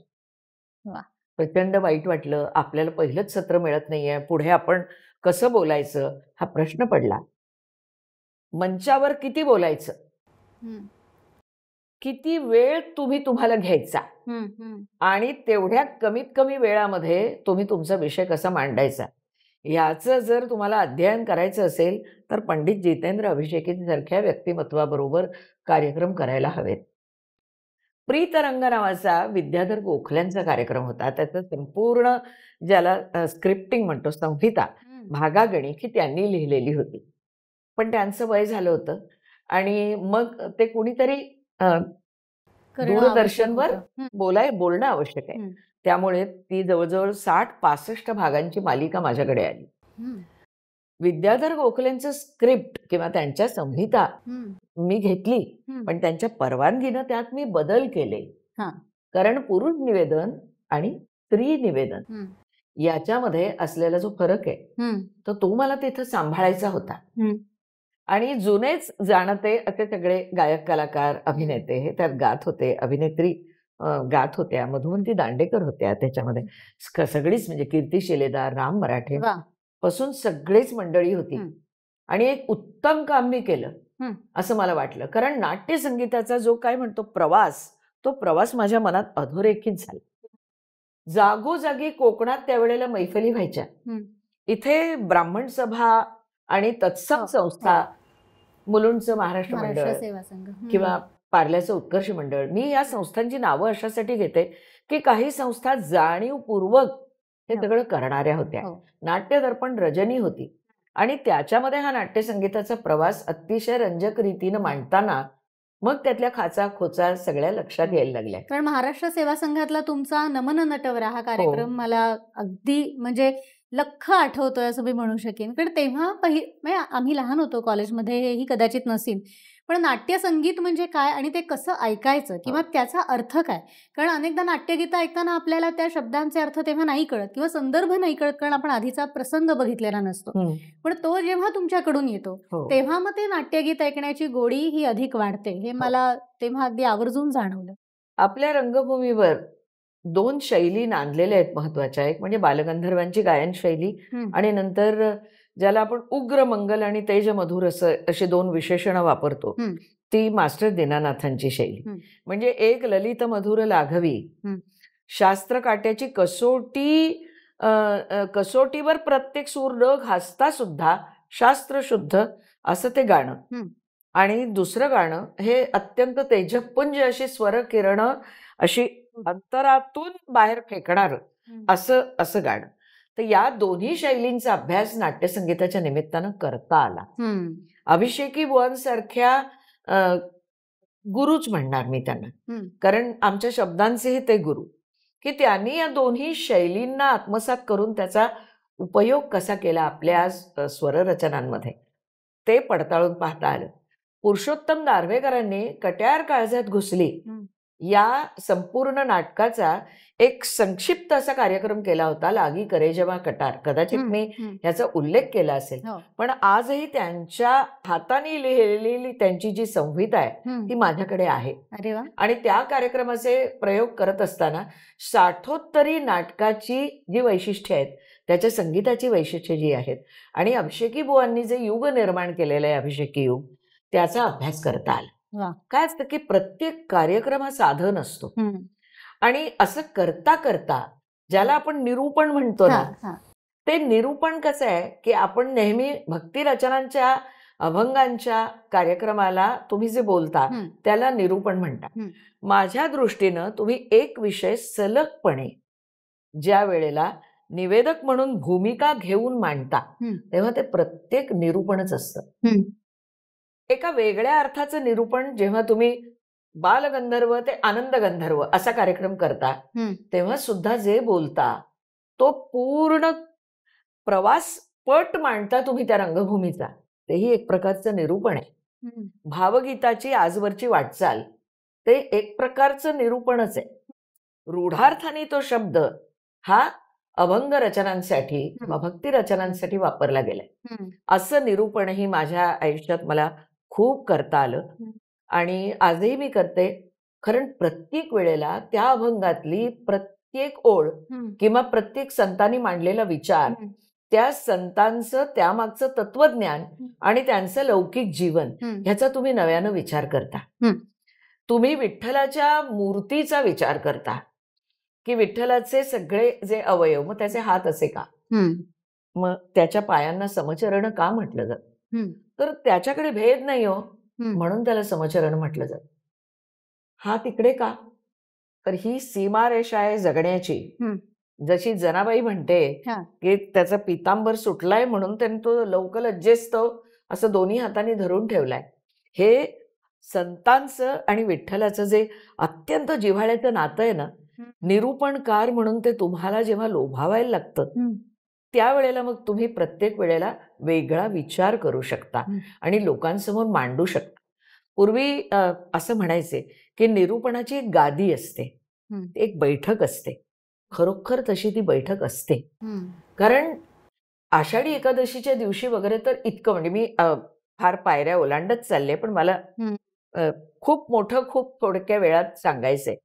वा. प्रचंड वाईट वाटलं. आपल्याला पहिलंच सत्र मिळत नाहीये, पुढे आपण कसं बोलायचं हा प्रश्न पडला. मंचावर किती बोलायचं, हम्म, किती वेळ तुम्हाला घ्यायचा हम्म, हम्म. आणि तेवढ्या कमीत कमी वेळामध्ये तुम्ही तुमचा विषय कसा मांडायचा याचं जर तुम्हाला अध्ययन करायचं असेल तर पंडित जितेंद्र अभिषेकींसारख्या व्यक्तिमत्वाबरोबर कार्यक्रम करायला हवेत. प्रीतरंग नावाचा विद्याधर गोखल्यांचा कार्यक्रम होता. त्याचं संपूर्ण ज्याला स्क्रिप्टिंग म्हणतो, संहिता, हम्म. भागागणिक ही त्यांनी लिहिलेली होती. पण त्यांचं वय झालं होतं आणि मग ते कुणीतरी करणं आवश्यक दूरदर्शनवर होतं. हम्म, बोलणं आवश्यक आहे. हम्म, त्यामुळे ती जवळजवळ 60-65 भागांची मालिका माझ्याकडे आली. हम्म, विद्याधर गोखलेंचं स्क्रिप्ट किंवा त्यांच्या संहिता हम्म, मी घेतली, हम्म. पण त्यांच्या परवानगीनं त्यात मी बदल केले. हा. कारण पुरुष निवेदन आणि स्त्री निवेदन हम्म, याच्यामध्ये असलेला जो फरक आहे हम्म, तो मला तिथं सांभाळायचा होता. हम्म. आणि जुनेच जाणते असे सगळे गायक, कलाकार, अभिनेते हे त्यात गात होते. अभिनेत्री गात होत्या. मधुवंती दांडेकर होत्या त्याच्यामध्ये. सगळीच म्हणजे कीर्ती शिलेदार, राम मराठे वा. पासून सगळीच मंडळी होती. हम्म. आणि एक उत्तम काम मी केलं हम्म. असं मला वाटलं. कारण नाट्यसंगीताचा जो काय म्हणतो प्रवास, तो प्रवास माझ्या मनात अधोरेखित झाला. जागोजागी कोकणात त्यावेळेला मैफली व्हायच्या. हम्म. इथे ब्राह्मण सभा आणि तत्सम हो, संस्था, मुलुंडचं महाराष्ट्र महाराष्ट्र मंडळ सेवा संघ. हम्म. किंवा पार्ल्याचं उत्कर्ष मंडळ, मी या संस्थांची नावं अशासाठी घेते की काही संस्था जाणीवपूर्वक हे हो. सगळं करणाऱ्या होत्या. हो. नाट्यदर्पण रजनी होती आणि त्याच्यामध्ये हा नाट्यसंगीताचा प्रवास अतिशय रंजक रीतीनं मांडताना मग त्यातल्या खाचा खोचा सगळ्या लक्षात यायला लागल्या. कारण महाराष्ट्र सेवा संघातला तुमचा नमन नटवरा हा कार्यक्रम मला अगदी म्हणजे लख्ख आठवतोय असं मी म्हणू शकेन. कारण तेव्हा म्हणजे आम्ही लहान होतो, कॉलेजमध्ये हेही कदाचित नसीन, पण नाट्यसंगीत म्हणजे काय आणि ते कसं ऐकायचं किंवा त्याचा अर्थ काय. कारण अनेकदा नाट्यगीतं ऐकताना आपल्याला त्या शब्दांचे अर्थ तेव्हा नाही कळत किंवा संदर्भ नाही कळत, कारण आपण आधीचा प्रसंग बघितलेला नसतो. पण तो जेव्हा तुमच्याकडून येतो तेव्हा मग ते नाट्यगीत ऐकण्याची गोडी ही अधिक वाढते. हे मला तेव्हा अगदी आवर्जून जाणवलं. आपल्या रंगभूमीवर 2 शैली नांदलेल्या आहेत महत्वाच्या. एक म्हणजे बालगंधर्वांची गायन शैली आणि नंतर ज्याला आपण उग्र मंगल आणि तेज मधुर असे 2 विशेषणं वापरतो, ती मास्टर दीनानाथांची शैली. म्हणजे एक ललित मधुर लाघवी, शास्त्र काट्याची कसोटीवर प्रत्येक सूर न घासता सुद्धा शास्त्र शुद्ध असं ते गाणं. आणि दुसरं गाणं हे अत्यंत तेजपुंज अशी स्वर किरणं अशी अंतरातून बाहेर फेकणारं असं गाणं. तर या दोन्ही शैलींचा अभ्यास नाट्यसंगीताच्या निमित्तानं करता आला. अभिषेकी बुवांसारख्या गुरुच म्हणणार मी त्यांना, कारण आमच्या शब्दांचेही ते गुरु, की त्यांनी या दोन्ही शैलींना आत्मसात करून त्याचा उपयोग कसा केला आपल्या स्वररचनांमध्ये ते पडताळून पाहता आलं. पुरुषोत्तम दारव्हेकरांनी कट्यार काळजात घुसली या संपूर्ण नाटकाचा एक संक्षिप्त असा कार्यक्रम केला होता, लागी करे जेव्हा कटार. कदाचित मी याचा उल्लेख केला असेल, पण आजही त्यांच्या हाताने लिहिलेली त्यांची जी संहिता आहे ती माझ्याकडे आहे. आणि त्या कार्यक्रमाचे प्रयोग करत असताना साठोत्तरी नाटकाची जी वैशिष्ट्ये आहेत, त्याच्या संगीताची वैशिष्ट्ये जी आहेत आणि अभिषेकी बुवांनी जे युग निर्माण केलेलं आहे अभिषेकी युग, त्याचा अभ्यास करता आला. काय असतं की प्रत्येक कार्यक्रम हा साधन असतो आणि असं करता करता ज्याला आपण निरूपण म्हणतो ना, ते निरूपण कसं आहे की आपण नेहमी भक्ती रचनांच्या अभंगांच्या कार्यक्रमाला तुम्ही जे बोलता त्याला निरूपण म्हणता. माझ्या दृष्टीनं तुम्ही एक विषय सलगपणे ज्या वेळेला निवेदक म्हणून भूमिका घेऊन मांडता तेव्हा ते प्रत्येक निरूपणच असतं. एका वेगळ्या अर्थाचं निरूपण जेव्हा तुम्ही बालगंधर्व ते आनंद गंधर्व असा कार्यक्रम करता तेव्हा सुद्धा जे बोलता तो पूर्ण प्रवास पट मांडता तुम्ही त्या रंगभूमीचा, तेही एक प्रकारचं निरूपण आहे. भावगीताची आजवरची वाटचाल ते एक प्रकारचं निरूपणच आहे. रूढार्थाने तो शब्द हा अभंग रचनांसाठी किंवा भक्ती रचनांसाठी वापरला गेलाय. असं निरूपणही माझ्या आयुष्यात मला खूप करता आलं आणि आजही मी करते. कारण प्रत्येक वेळेला त्या अभंगातली प्रत्येक ओळ किंवा प्रत्येक संतांनी मांडलेला विचार, त्या संतांचं त्यामागचं तत्वज्ञान आणि त्यांचं लौकिक जीवन ह्याचा तुम्ही नव्यानं विचार करता. तुम्ही विठ्ठलाच्या मूर्तीचा विचार करता की विठ्ठलाचे सगळे जे अवयव, मग त्याचे हात असे का, मग त्याच्या पायांना समचरण का म्हटलं जातं, तर त्याच्याकडे भेद नाही हो म्हणून त्याला समचरण म्हटलं जातं. हात इकडे का, तर ही सीमारेषा आहे जगण्याची. जशी जनाबाई म्हणते की त्याचा पितांबर सुटलाय म्हणून त्याने तो लौकलज्जेस्तव असं दोन्ही हाताने धरून ठेवलाय. हे संतांचं आणि विठ्ठलाचं जे अत्यंत जिव्हाळ्याचं नातं आहे ना, निरूपणकार म्हणून ते तुम्हाला जेव्हा लोभावायला लागतं त्यावेळेला मग तुम्ही प्रत्येक वेळेला वेगळा विचार करू शकता आणि लोकांसमोर मांडू शकता. पूर्वी असं म्हणायचे की निरूपणाची एक गादी असते, एक बैठक असते. खरोखर तशी ती बैठक असते. कारण आषाढी एकादशीच्या दिवशी वगैरे तर इतकं, म्हणजे मी फार पायऱ्या ओलांडत चालले, पण मला खूप मोठं खूप थोडक्या वेळात सांगायचंय.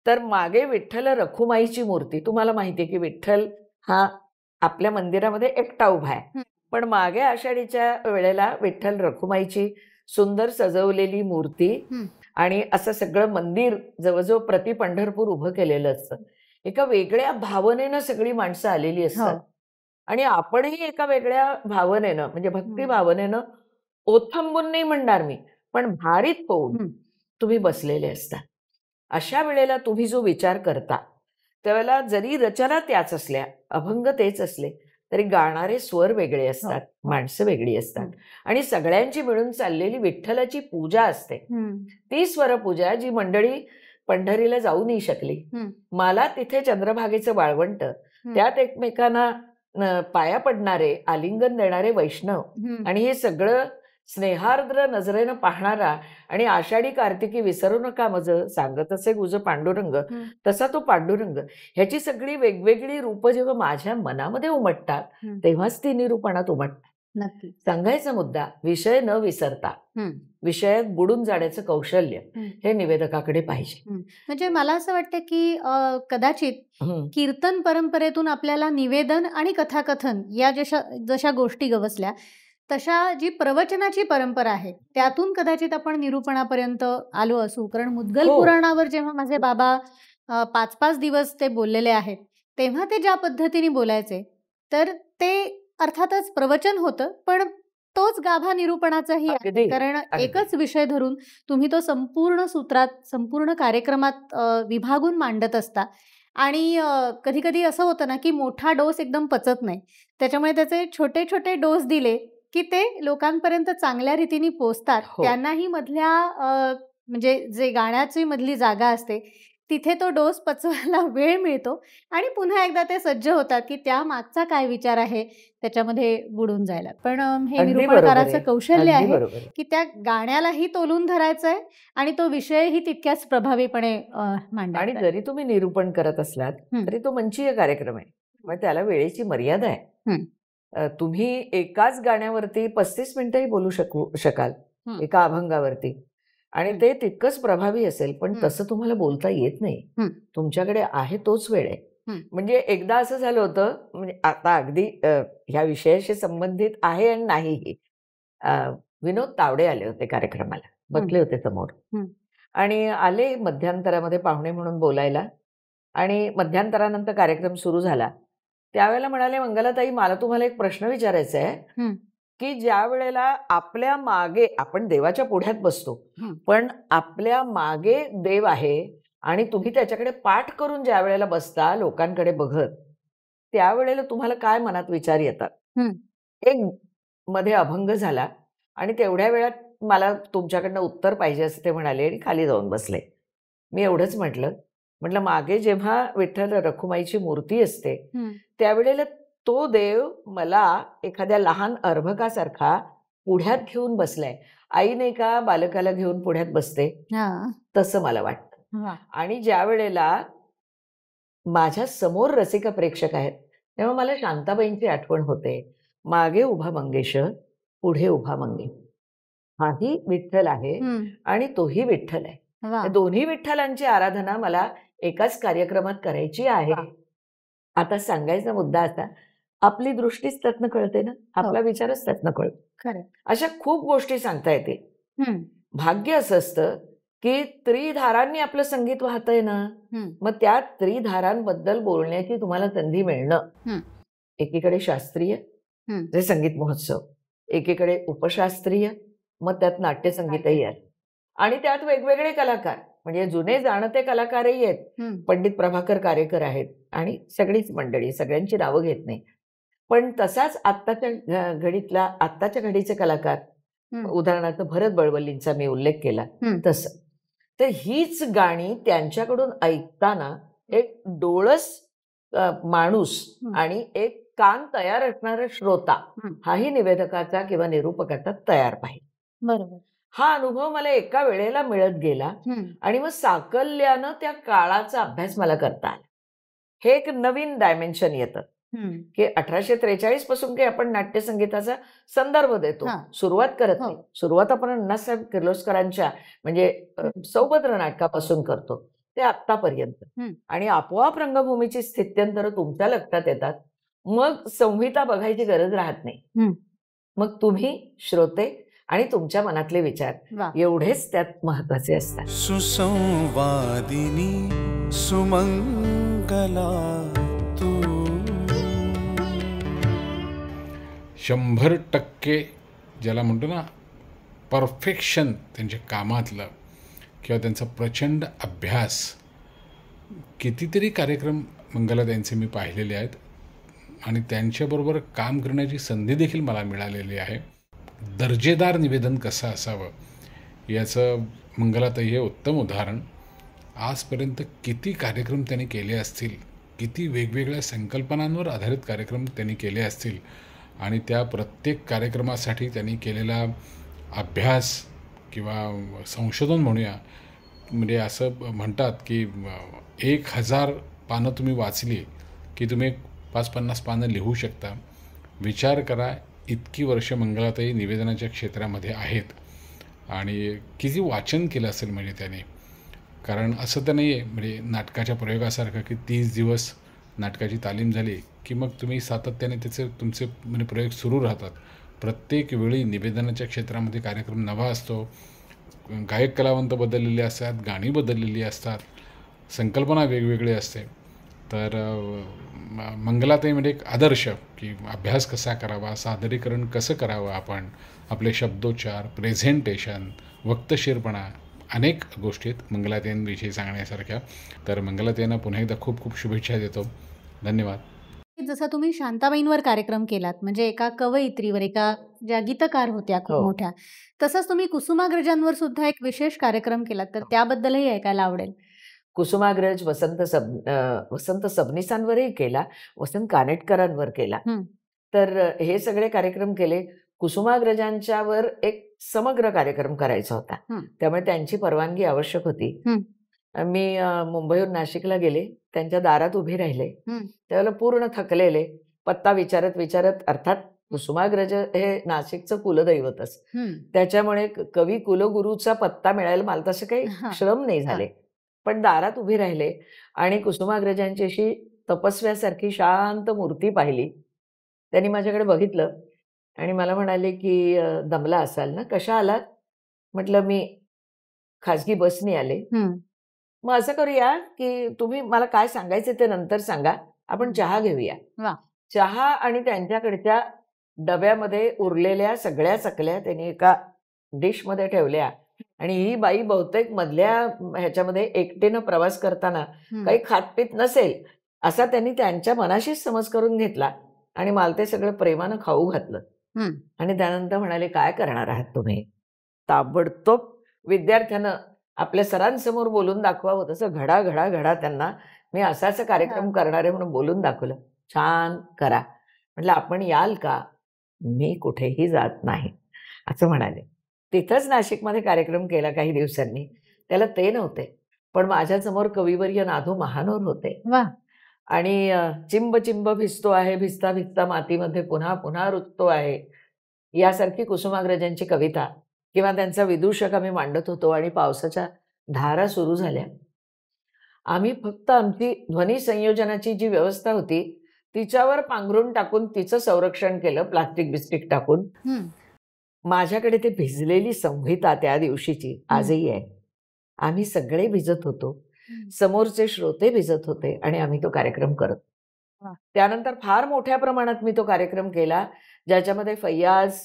तर मागे विठ्ठल रखुमाईची मूर्ती, तुम्हाला माहितीये की विठ्ठल हा आपल्या मंदिरामध्ये एकटा उभा आहे, पण मागे आषाढीच्या वेळेला विठ्ठल रखुमाईची सुंदर सजवलेली मूर्ती आणि असं सगळं मंदिर जवळजवळ प्रति पंढरपूर उभं केलेलं असतं. एका वेगळ्या भावनेनं सगळी माणसं आलेली असतात आणि आपणही एका वेगळ्या भावनेनं, म्हणजे भक्ती भावनेनं ओथंबून नाही म्हणणार मी, पण भारित होऊन तुम्ही बसलेले असता. अशा वेळेला तुम्ही जो विचार करता त्यावेळेला जरी रचना त्याच असल्या, अभंग तेच असले, तरी गाणारे स्वर वेगळे असतात, माणसं वेगळी असतात आणि सगळ्यांची मिळून चाललेली विठ्ठलाची पूजा असते. ती स्वरपूजा जी मंडळी पंढरीला जाऊ नाही शकली, मला तिथे चंद्रभागेचं वाळवंट, त्यात एकमेकांना पाया पडणारे, आलिंगन देणारे वैष्णव आणि हे सगळं स्नेहार्द्र नजरेनं पाहणारा आणि आषाढी कार्तिकी विसरू नका मज सांगत असे गुज पांडुरंग, तसा तो पांडुरंग, ह्याची सगळी वेगवेगळी रूप जेव्हा माझ्या मनामध्ये उमटतात तेव्हाच ती निरूपणात उमटतात. नक्की. सांगायचा मुद्दा, विषय न विसरता विषयात बुडून जाण्याचं कौशल्य हे निवेदकाकडे पाहिजे. म्हणजे मला असं वाटतं की कदाचित कीर्तन परंपरेतून आपल्याला निवेदन आणि कथाकथन या जशा गोष्टी गवसल्या, तशा जी प्रवचनाची परंपरा आहे त्यातून कदाचित आपण निरूपणापर्यंत आलो असू. कारण मुद्गल पुराणावर जेव्हा माझे बाबा 5-5 दिवस ते बोललेले आहेत, तेव्हा ते ज्या पद्धतीने बोलायचे, तर ते अर्थातच प्रवचन होतं, पण तोच गाभा निरूपणाचाही आहे. कारण एकच विषय धरून तुम्ही तो संपूर्ण सूत्रात, संपूर्ण कार्यक्रमात विभागून मांडत असता आणि कधी कधी असं होतं ना की मोठा डोस एकदम पचत नाही, त्याच्यामुळे त्याचे छोटे छोटे डोस दिले की ते लोकांपर्यंत चांगल्या रीतीने पोचतात. हो. त्यांनाही मधल्या म्हणजे जे गाण्याची मधली जागा असते तिथे तो डोस पचवायला वेळ मिळतो आणि पुन्हा एकदा ते सज्ज होतात की त्या मागचा काय विचार आहे त्याच्यामध्ये बुडून जायला. पण हे अगदी बरोबर निरूपणकाराचं आहे. कौशल्य अगदी आहे बरोबर आहे. की त्या गाण्यालाही तोलून धरायचं आहे आणि तो विषयही तितक्याच प्रभावीपणे आणि मांडायचा आहे. जरी तुम्ही निरूपण करत असलात हं. तरी तो मंचीय कार्यक्रम आहे. मग त्याला वेळेची मर्यादा आहे. हं. तुम्ही एकाच गाण्यावरती 35 मिनिटंही बोलू शकाल हं. एका अभंगावरती आणि हं. ते तितकंच प्रभावी असेल, पण हं. तसं तुम्हाला बोलता येत नाही. हं. तुमच्याकडे आहे तोच वेळ आहे. हं. म्हणजे एकदा असं झालं होतं, म्हणजे आता अगदी ह्या विषयाशी संबंधित आहे आणि नाहीही. विनोद तावडे आले होते कार्यक्रमाला, बसले होते समोर हं. आणि आले मध्यांतरामध्ये पाहुणे म्हणून बोलायला आणि मध्यांतरानंतर कार्यक्रम सुरू झाला. त्यावेळेला म्हणाले, मंगलाताई मला तुम्हाला एक प्रश्न विचारायचा आहे हं. की ज्या वेळेला आपल्या मागे आपण देवाच्या पुढ्यात बसतो, हं. पण आपल्या मागे देव आहे आणि तुम्ही त्याच्याकडे पाठ करून ज्या वेळेला बसता लोकांकडे बघत, त्यावेळेला तुम्हाला काय मनात विचार येतात? हं. एक मध्ये अभंग झाला आणि तेवढ्या वेळात मला तुमच्याकडनं उत्तर पाहिजे असं ते म्हणाले आणि खाली जाऊन बसले. मी एवढंच म्हटलं मागे जेव्हा विठ्ठल रखुमाईची मूर्ती असते हं. त्यावेळेला तो देव मला एखाद्या लहान अर्भकासारखा पुढ्यात घेऊन बसलाय. आई नाही का बालकाला घेऊन पुढ्यात बसते, हां. तसं मला वाटतं. वाह! आणि ज्या वेळेला माझ्या समोर रसिक प्रेक्षक आहेत तेव्हा मला शांताबाईंची आठवण होते. मागे उभा मंगेश, पुढे उभा मंगे. हाही विठ्ठल आहे हं. आणि तोही विठ्ठल आहे. वाह! या दोन्ही विठ्ठलांची आराधना मला एकाच कार्यक्रमात करायची आहे. वाह! आता सांगायचा मुद्दा असा, आपली दृष्टीच त्यातनं कळते ना, आपला विचारच त्यातनं कळतो. खरं. अशा खूप गोष्टी सांगता येतील. हं. भाग्य असं असतं की त्रिधारांनी आपलं संगीत वाहतंय ना, हं. मग त्या त्रिधारांबद्दल बोलण्याची तुम्हाला संधी मिळणं. हं. एकीकडे शास्त्रीय हं. जे संगीत महोत्सव, एकीकडे उपशास्त्रीय, मग त्यात नाट्यसंगीतही आहे आणि त्यात वेगवेगळे कलाकार, म्हणजे जुने जाणते कलाकारही आहेत. हं. पंडित प्रभाकर कारेकर आहेत आणि सगळीच मंडळी, सगळ्यांची नावं घेत नाही. पण तसाच आत्ताच्या घडीचे कलाकार, हं. उदाहरणार्थ भरत बळवलींचा मी उल्लेख केला हं. तसं. तर हीच गाणी त्यांच्याकडून ऐकताना एक डोळस माणूस हं. आणि एक कान तयार असणारा श्रोता हं. हाही निवेदकाचा किंवा निरूपकाचा तयार पाहिजे. बरोबर. हा अनुभव मला एका वेळेला मिळत गेला हं. आणि मग साकल्यानं त्या काळाचा अभ्यास मला करता आला. हे एक नवीन डायमेन्शन येतं हं. की 1843 पासून काही आपण नाट्यसंगीताचा संदर्भ देतो, हां. सुरुवात करत हो. नाही. सुरुवात आपण अण्णासाहेब किर्लोस्करांच्या म्हणजे सौभद्र नाटकापासून करतो ते आत्तापर्यंत. हं. आणि आपोआप रंगभूमीची स्थित्यंतर तुमच्या लक्षात येतात. मग संहिता बघायची गरज राहत नाही. हं. मग तुम्ही श्रोते आणि तुमच्या मनातले विचार वाह! एवढेच त्यात महत्वाचे असतात. सुसंवादिनी सुमंगला तू 100% ज्याला म्हणतो ना परफेक्शन त्यांच्या कामातलं किंवा त्यांचा प्रचंड अभ्यास. कितीतरी कार्यक्रम मंगलाताईंचे मी पाहिलेले आहेत आणि त्यांच्याबरोबर काम करण्याची संधी देखील मला मिळालेली आहे. दर्जेदार निवेदन कसं असावं याचं मंगलाताई हे उत्तम उदाहरण. आजपर्यंत किती कार्यक्रम त्यांनी केले असतील, किती वेगवेगळ्या संकल्पनांवर आधारित कार्यक्रम त्यांनी केले असतील आणि त्या प्रत्येक कार्यक्रमासाठी त्यांनी केलेला अभ्यास किंवा संशोधन म्हणूया, म्हणजे असं म्हणतात की 1000 पानं तुम्ही वाचली की तुम्ही 5-50 पानं लिहू शकता. विचार करा, इतकी वर्ष मंगलाताई निवेदनाच्या क्षेत्रामध्ये आहेत आणि किती वाचन केलं असेल म्हणजे त्याने. कारण असं तर नाही आहे म्हणजे नाटकाच्या प्रयोगासारखं की 30 दिवस नाटकाची तालीम झाली की मग तुम्ही सातत्याने तुमचे म्हणजे प्रयोग सुरू राहतात. प्रत्येक वेळी निवेदनाच्या क्षेत्रामध्ये कार्यक्रम नवा असतो. गायक कलावंत बदललेले असतात, गाणी बदललेली असतात, संकल्पना वेगवेगळी असते. तर मंगलाताई म्हणजे एक आदर्श की अभ्यास कसा करावा, सादरीकरण कसं करावं, आपण आपले शब्दोच्चार, प्रेझेंटेशन, वक्तशीरपणा, अनेक गोष्टी आहेत मंगलाताईंविषयी सांगण्यासारख्या. तर मंगलाताईंना पुन्हा एकदा खूप खूप शुभेच्छा देतो. धन्यवाद. जसं तुम्ही शांताबाईंवर कार्यक्रम केलात, म्हणजे एका कवयित्रीवर, एका ज्या गीतकार होत्या खूप हो. मोठ्या, तसंच तुम्ही कुसुमाग्रजांवर सुद्धा एक विशेष कार्यक्रम केलात, तर त्याबद्दलही ऐकायला आवडेल. कुसुमाग्रज, वसंत सबनीसांवरही केला, वसंत कानेटकरांवर केला. तर हे सगळे कार्यक्रम केले. कुसुमाग्रजांच्यावर एक समग्र कार्यक्रम करायचा होता, त्यामुळे त्यांची परवानगी आवश्यक होती. मी मुंबईहून नाशिकला गेले, त्यांच्या दारात उभी राहिले. त्यावेळेला पूर्ण थकलेले, पत्ता विचारत विचारत, अर्थात कुसुमाग्रज हे नाशिकचं कुलदैवतच, त्याच्यामुळे कवी कुलगुरूचा पत्ता मिळायला मला तसे काही श्रम नाही झाले. पण दारात उभी राहिले आणि कुसुमाग्रजांची अशी तपस्व्यासारखी शांत मूर्ती पाहिली. त्यांनी माझ्याकडे बघितलं आणि मला म्हणाले की दमला असाल ना, कशा आलात? म्हटलं मी खाजगी बसनी आले. मग असं करूया की तुम्ही मला काय सांगायचं ते नंतर सांगा, आपण चहा घेऊया. चहा आणि त्यांच्याकडच्या डब्यामध्ये उरलेल्या सगळ्या चकल्या त्यांनी एका डिशमध्ये ठेवल्या आणि ही बाई बहुतेक मधल्या ह्याच्यामध्ये एकटीनं प्रवास करताना काही खातपीत नसेल असा त्यांनी त्यांच्या मनाशीच समज करून घेतला आणि मला ते सगळं प्रेमानं खाऊ घातलं. आणि त्यानंतर म्हणाले, काय करणार आहात तुम्ही? ताबडतोब विद्यार्थ्यानं आपल्या सरांसमोर बोलून दाखवावं तसं घडा घडा घडा त्यांना मी असा कार्यक्रम करणार आहे म्हणून बोलून दाखवलं. छान करा. म्हटलं आपण याल का? मी कुठेही जात नाही असं म्हणाले. तिथंच नाशिकमध्ये कार्यक्रम केला काही दिवसांनी. त्याला ते नव्हते, पण माझ्यासमोर कविवर्य नाधू महानोर होते. आणि चिंब चिंब भिजतो आहे, भिजता भिजता मातीमध्ये पुन्हा पुन्हा रुजतो आहे, यासारखी कुसुमाग्रजांची कविता किंवा त्यांचा विदूषक आम्ही मांडत होतो आणि पावसाच्या धारा सुरू झाल्या. आम्ही फक्त आमची ध्वनी संयोजनाची जी व्यवस्था होती तिच्यावर पांघरून टाकून तिचं संरक्षण केलं प्लास्टिक बिस्टिक टाकून. माझ्याकडे ते भिजलेली संहिता त्या दिवशीची आजही आहे. आम्ही सगळे भिजत होतो, समोरचे श्रोते भिजत होते आणि आम्ही तो कार्यक्रम करत. त्यानंतर फार मोठ्या प्रमाणात मी तो कार्यक्रम केला, ज्याच्यामध्ये फैयाज,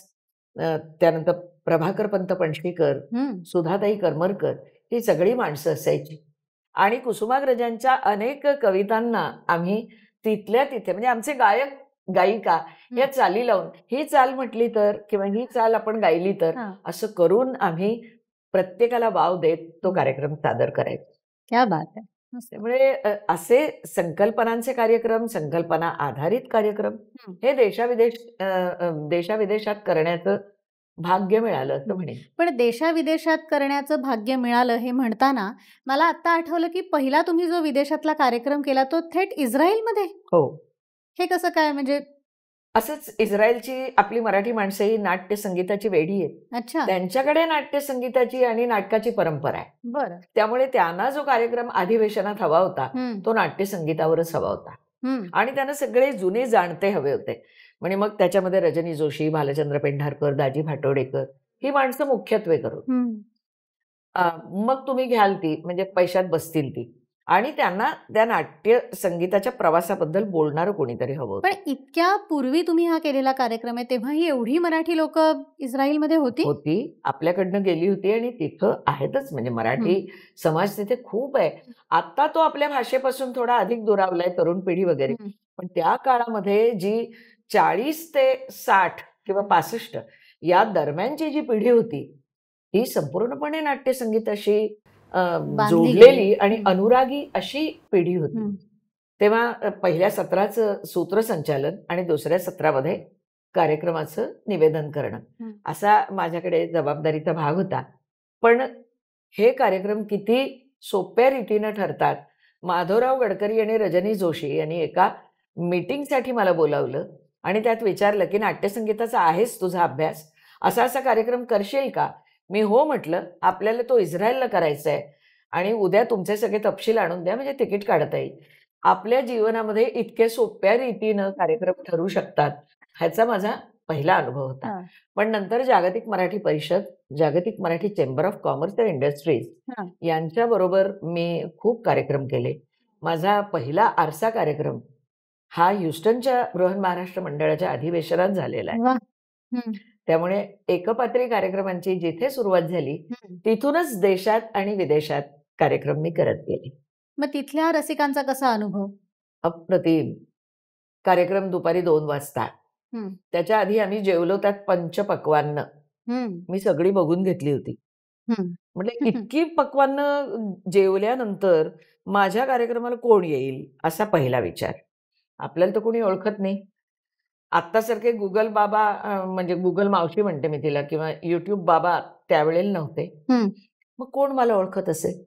त्यानंतर प्रभाकर पंत पणशीकर, सुधाताई करमरकर ही सगळी माणसं असायची. आणि कुसुमाग्रजांच्या अनेक कवितांना आम्ही तिथल्या तिथे म्हणजे आमचे गायक गायिका या चाली लावून, ही चाल म्हटली तर किंवा ही चाल आपण गायली तर, असं करून आम्ही प्रत्येकाला वाव देत तो कार्यक्रम सादर करायचो. क्या बात आहे. त्यामुळे असे संकल्पनांचे कार्यक्रम, संकल्पना आधारित कार्यक्रम हे देशाविदेशात करण्याचं भाग्य मिळालं असं म्हणेन. पण देशाविदेशात करण्याचं भाग्य मिळालं हे म्हणताना मला आता आठवलं की पहिला तुम्ही जो विदेशातला कार्यक्रम केला तो थेट इस्रायलमध्ये. हो. हे कसं काय? म्हणजे असंच इस्रायलची आपली मराठी माणसं ही नाट्य संगीताची वेडी आहेत. अच्छा. त्यांच्याकडे नाट्य संगीताची आणि नाटकाची परंपरा आहे. बरं. त्यामुळे त्यांना जो कार्यक्रम अधिवेशनात हवा होता तो नाट्य संगीतावरच हवा होता आणि त्यांना सगळे जुने जाणते हवे होते. म्हणजे मग त्याच्यामध्ये रजनी जोशी, भालचंद्र पेंढारकर, दाजी भाटोडेकर ही माणसं मुख्यत्वे करून. मग तुम्ही घ्याल ती म्हणजे पैशात बसतील ती आणि त्यांना त्या नाट्य संगीताच्या प्रवासाबद्दल बोलणारं कोणीतरी हवं. पण इतक्या पूर्वी तुम्ही हा केलेला कार्यक्रम आहे तेव्हा ही एवढी मराठी लोक इस्रायलमध्ये होती? आपल्याकडनं गेली होती आणि तिथं आहेतच. म्हणजे मराठी समाज तिथे खूप आहे. आता तो आपल्या भाषेपासून थोडा अधिक दुरावलाय, तरुण पिढी वगैरे. पण त्या काळामध्ये जी 40 ते 60 किंवा 65 या दरम्यानची जी पिढी होती ती संपूर्णपणे नाट्य संगीताशी जोडलेली आणि अनुरागी अशी पिढी होती. तेव्हा पहिल्या सत्राचं सूत्रसंचालन आणि दुसऱ्या सत्रामध्ये कार्यक्रमाचं निवेदन करणं असा माझ्याकडे जबाबदारीचा भाग होता. पण हे कार्यक्रम किती सोप्या रीतीनं ठरतात. माधवराव गडकरी आणि रजनी जोशी यांनी एका मीटिंगसाठी मला बोलावलं आणि त्यात विचारलं की नाट्यसंगीताचा आहेच तुझा अभ्यास, असा असा कार्यक्रम करशील का? मी हो म्हटलं. आपल्याला तो इस्रायलला करायचा आहे आणि उद्या तुमचे सगळे तपशील आणून द्या म्हणजे तिकीट काढता येईल. आपल्या जीवनामध्ये इतके सोप्या रीतीनं कार्यक्रम ठरू शकतात ह्याचा माझा पहिला अनुभव होता. पण नंतर जागतिक मराठी परिषद, जागतिक Marathi chamber of commerce and industries यांच्याबरोबर मी खूप कार्यक्रम केले. माझा पहिला आरसा कार्यक्रम हा ह्युस्टनच्या बृहन महाराष्ट्र मंडळाच्या अधिवेशनात झालेला आहे. त्यामुळे एकपात्री कार्यक्रमांची जिथे सुरुवात झाली तिथूनच देशात आणि विदेशात कार्यक्रम मी करत गेले. मग तिथल्या रसिकांचा कसा अनुभव? अप्रतिम. कार्यक्रम दुपारी 2 वाजता. त्याच्या आधी आम्ही जेवलो त्यात पंचपक्वान्न. मी सगळी बघून घेतली होती. म्हणजे इतकी पक्वान्न जेवल्यानंतर माझ्या कार्यक्रमाला कोण येईल असा पहिला विचार. आपल्याला तर कोणी ओळखत नाही. आत्तासारखे गुगल बाबा म्हणजे गुगल मावशी म्हणते मी तिला, किंवा युट्यूब बाबा त्यावेळेला नव्हते. मग कोण मला ओळखत असेल?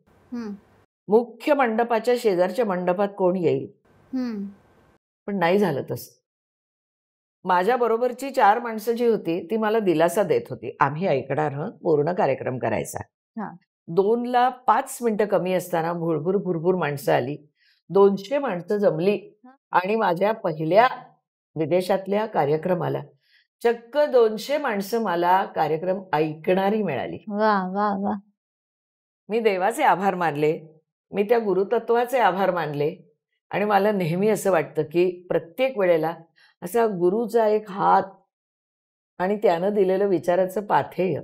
मुख्य मंडपाच्या शेजारच्या मंडपात कोण येईल? पण नाही झालं तसं. माझ्या बरोबरची 4 माणसं जी होती ती मला दिलासा देत होती. आम्ही ऐकणार पूर्ण कार्यक्रम करायचा. 2ला 5 मिनिटं कमी असताना भुरभुर भुरभुर माणसं आली. 200 माणसं जमली आणि माझ्या पहिल्या विदेशातल्या कार्यक्रमाला चक्क 200 माणसं मला कार्यक्रम ऐकणारी मिळाली. वा वा वा. मी देवाचे आभार मानले, मी त्या गुरुतत्वाचे आभार मानले. आणि मला नेहमी असं वाटतं की प्रत्येक वेळेला असा गुरुचा एक हात आणि त्यानं दिलेलं विचाराचं पाथेय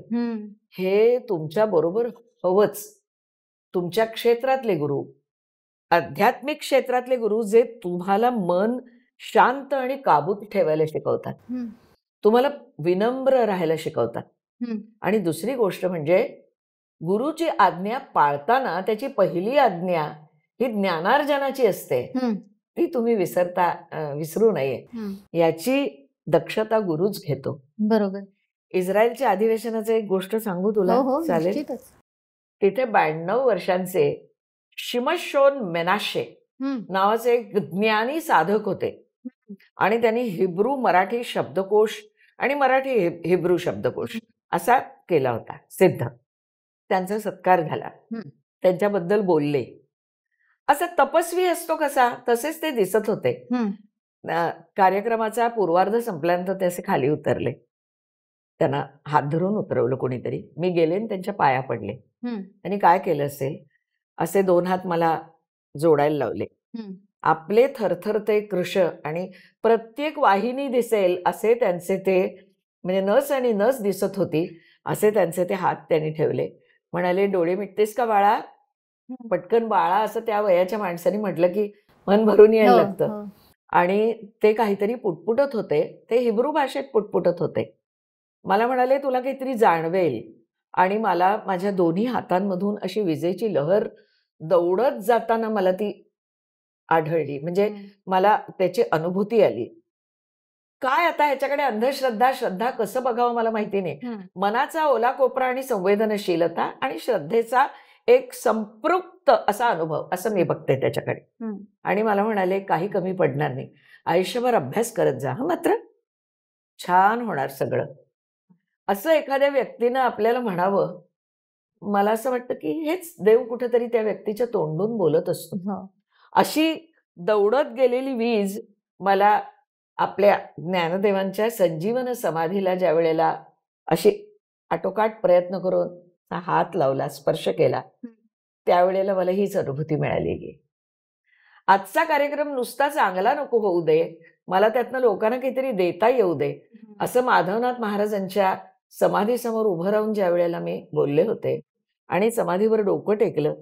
हे तुमच्या बरोबर हवंच. तुमच्या क्षेत्रातले गुरु, आध्यात्मिक क्षेत्रातले गुरु जे तुम्हाला मन शांत आणि काबूत ठेवायला शिकवतात, तुम्हाला विनम्र राहायला शिकवतात. आणि दुसरी गोष्ट म्हणजे गुरुची आज्ञा पाळताना त्याची पहिली आज्ञा ही ज्ञानार्जनाची असते. ती तुम्ही विसरू नये. याची दक्षता गुरुच घेतो. बरोबर. इस्रायलच्या अधिवेशनाची एक गोष्ट सांगू तुला? चालेल? तिथे 92 वर्षांचे शिमशोन मेनाशे नावाचे एक ज्ञानी साधक होते आणि त्यांनी हिब्रू मराठी शब्दकोश आणि मराठी हिब्रू शब्दकोश असा केला होता सिद्ध. त्यांचा सत्कार झाला, त्यांच्याबद्दल बोलले. असा तपस्वी असतो कसा तसेच ते दिसत होते. कार्यक्रमाचा पूर्वार्ध संपल्यानंतर ते असे खाली उतरले. त्यांना हात धरून उतरवलं कोणीतरी. मी गेले आणि त्यांच्या पाया पडले. त्यांनी काय केलं असेल, असे 2 हात मला जोडायला लावले. आपले थरथरते कृश आणि प्रत्येक वाहिनी दिसेल असे त्यांचे ते, म्हणजे नस आणि नस दिसत होती असे त्यांचे ते हात त्यांनी ठेवले. म्हणाले, डोळे मिटतेस का बाळा? पटकन बाळा असं त्या वयाच्या माणसाने म्हटलं की मन भरून यायला लागतं. आणि ते काहीतरी पुटपुटत होते. ते हिब्रू भाषेत पुटपुटत होते. मला म्हणाले, तुला काहीतरी जाणवेल. आणि मला माझ्या दोन्ही हातांमधून अशी विजेची लहर दौडत जाताना मला ती आढळली. म्हणजे मला त्याची अनुभूती आली. काय आता ह्याच्याकडे अंधश्रद्धा श्रद्धा कसं बघावं मला माहिती नाही. मनाचा ओला कोपरा आणि संवेदनशीलता आणि श्रद्धेचा एक संपृक्त असा अनुभव असं मी बघते त्याच्याकडे. आणि मला म्हणाले, काही कमी पडणार नाही, आयुष्यभर अभ्यास करत जा, मात्र छान होणार सगळं. असं एखाद्या व्यक्तीनं आपल्याला म्हणावं, मला असं वाटतं की हेच देव कुठेतरी त्या व्यक्तीच्या तोंडून बोलत असतो. अशी दौडत गेलेली वीज मला आपल्या ज्ञानदेवांच्या संजीवन समाधीला ज्या वेळेला अशी आटोकाट प्रयत्न करून हात लावला, स्पर्श केला, त्यावेळेला मला हीच अनुभूती मिळाली. आजचा कार्यक्रम नुसता चांगला नको होऊ दे, मला त्यातनं लोकांना काहीतरी देता येऊ दे, असं माधवनाथ महाराजांच्या समाधीसमोर उभं राहून ज्या वेळेला मी बोलले होते आणि समाधीवर डोकं टेकलं,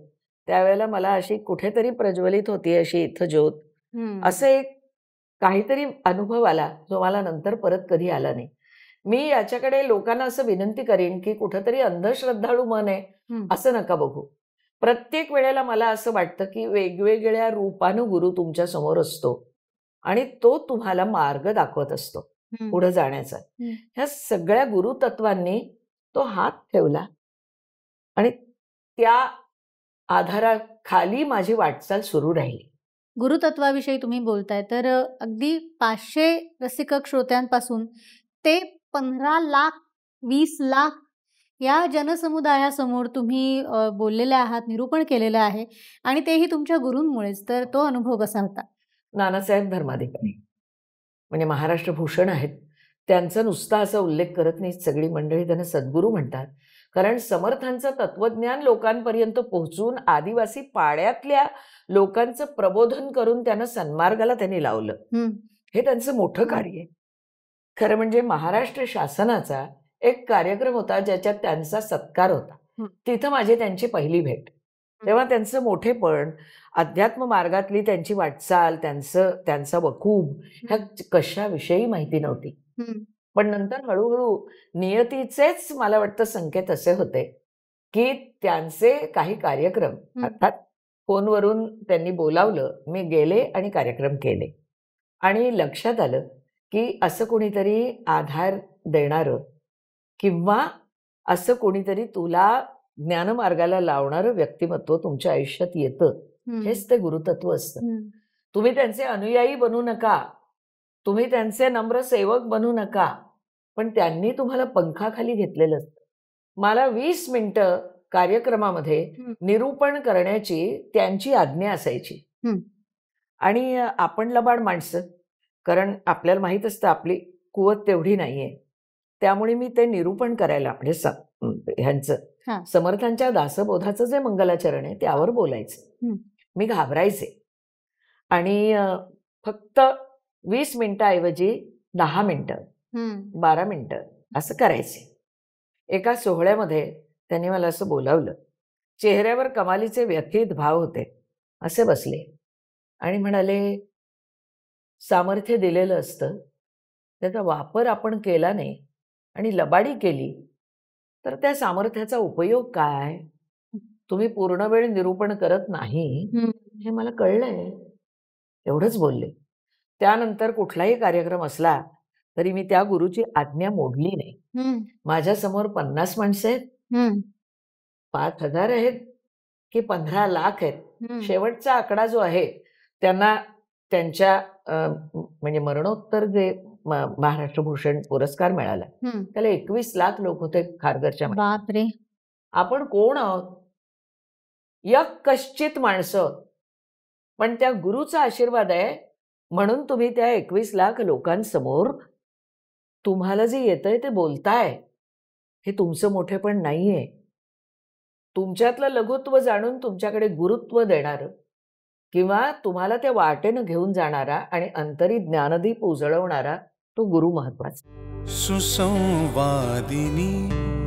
त्यावेळेला मला अशी कुठेतरी प्रज्वलित होती अशी इथं ज्योत, असं एक काहीतरी अनुभव आला जो मला नंतर परत कधी आला नाही. मी याच्याकडे लोकांना असं विनंती करीन की कुठंतरी अंधश्रद्धाळू मन आहे असं नका बघू. प्रत्येक वेळेला मला असं वाटतं की वेगवेगळ्या रूपानं गुरु तुमच्या समोर असतो आणि तो तुम्हाला मार्ग दाखवत असतो पुढे जाण्याचा. ह्या सगळ्या गुरुतत्वांनी तो हात ठेवला आणि त्या आधाराखाली माझी वाटचाल सुरू राहिली. गुरुतत्वाविषयी तुम्ही बोलताय तर अगदी 500 रसिक श्रोत्यांपासून ते 15 लाख 20 लाख या जनसमुदायासमोर तुम्ही बोललेले आहात, निरूपण केलेलं आहे आणि तेही तुमच्या गुरूंमुळेच. तर तो अनुभव कसा होता? नानासाहेब धर्माधिकारी म्हणजे महाराष्ट्र भूषण आहेत, त्यांचा नुसता असा उल्लेख करत नाही सगळी मंडळी, त्यांना सद्गुरू म्हणतात. कारण समर्थांचं तत्वज्ञान लोकांपर्यंत पोहोचून आदिवासी पाड्यातल्या लोकांचं प्रबोधन करून त्यांना सन्मार्गाला त्यांनी लावलं. हे त्यांचं मोठं कार्य आहे. खरं म्हणजे महाराष्ट्र शासनाचा एक कार्यक्रम होता ज्याच्यात त्यांचा सत्कार होता. तिथं माझी त्यांची पहिली भेट. तेव्हा त्यांचं मोठेपण, अध्यात्म मार्गातली त्यांची वाटचाल, त्यांचा वकूब ह्या कशाविषयी माहिती नव्हती. पण नंतर हळूहळू नियतीचेच मला वाटतं संकेत असे होते की त्यांचे काही कार्यक्रम अर्थात फोनवरून त्यांनी बोलावलं, मी गेले आणि कार्यक्रम केले आणि लक्षात आलं की असं कोणीतरी आधार देणारं किंवा असं कोणीतरी तुला ज्ञानमार्गाला लावणारं व्यक्तिमत्व तुमच्या आयुष्यात येतं. हेच ते गुरुतत्व असतं. तुम्ही त्यांचे अनुयायी बनू नका, तुम्ही त्यांचे नम्र सेवक बनू नका, पण त्यांनी तुम्हाला पंखाखाली घेतलेलं असतं. मला 20 मिनिटं कार्यक्रमामध्ये निरूपण करण्याची त्यांची आज्ञा असायची. आणि आपण लबाड माणसं, कारण आपल्याला माहित असतं आपली कुवत तेवढी नाहीये, त्यामुळे मी ते निरूपण करायला म्हणजे ह्यांचं समर्थांच्या दासबोधाचं जे मंगलाचरण आहे त्यावर बोलायचं. मी घाबरायचे आणि फक्त 20 मिनिटाऐवजी 10 मिनिटं 12 मिनिटं असं करायचे. एका सोहळ्यामध्ये त्यांनी मला असं बोलावलं. चेहऱ्यावर कमालीचे व्यथित भाव होते. असे बसले आणि म्हणाले, सामर्थ्य दिलेलं असतं, त्याचा वापर आपण केला नाही आणि लबाडी केली तर त्या सामर्थ्याचा उपयोग काय? तुम्ही पूर्ण वेळ निरूपण करत नाही हे मला कळलंय. एवढंच बोलले. त्यानंतर कुठलाही कार्यक्रम असला तरी मी त्या गुरुची आज्ञा मोडली नाही. माझ्यासमोर 50 माणसं आहेत, 5,000 आहेत की 15 लाख आहेत, शेवटचा आकडा जो आहे त्यांना त्यांच्या म्हणजे मरणोत्तर जे महाराष्ट्र भूषण पुरस्कार मिळाला त्याला 21 लाख लोक होते खारघरच्या. बापरे. आपण कोण आहोत? कश्चित माणसं, पण त्या गुरुचा आशीर्वाद आहे म्हणून तुम्ही त्या 21 लाख लोकांसमोर तुम्हाला जे येतंय ते बोलताय. हे तुमचं मोठेपण नाहीये. तुमच्यातलं लघुत्व जाणून तुमच्याकडे गुरुत्व देणारं किंवा तुम्हाला त्या वाटेनं घेऊन जाणारा आणि अंतरी ज्ञानदीप उजळवणारा तो गुरु महत्वाचा. सुसंवादिनी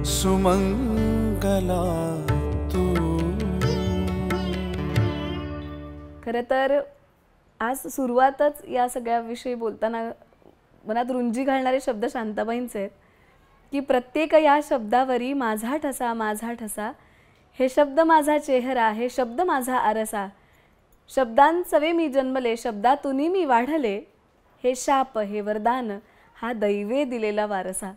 सुमंगला तू. खरं तर आज सुरुवातच या सगळ्याविषयी बोलताना मनात रुंजी घालणारे शब्द शांताबाईंचे आहेत की प्रत्येक या शब्दावरी माझा ठसा माझा ठसा, हे शब्द माझा चेहरा, हे शब्द माझा आरसा, शब्दांचवे मी जन्मले, शब्दातुनी मी वाढले, हे शाप हे वरदान, हा दैवे दिलेला वारसा.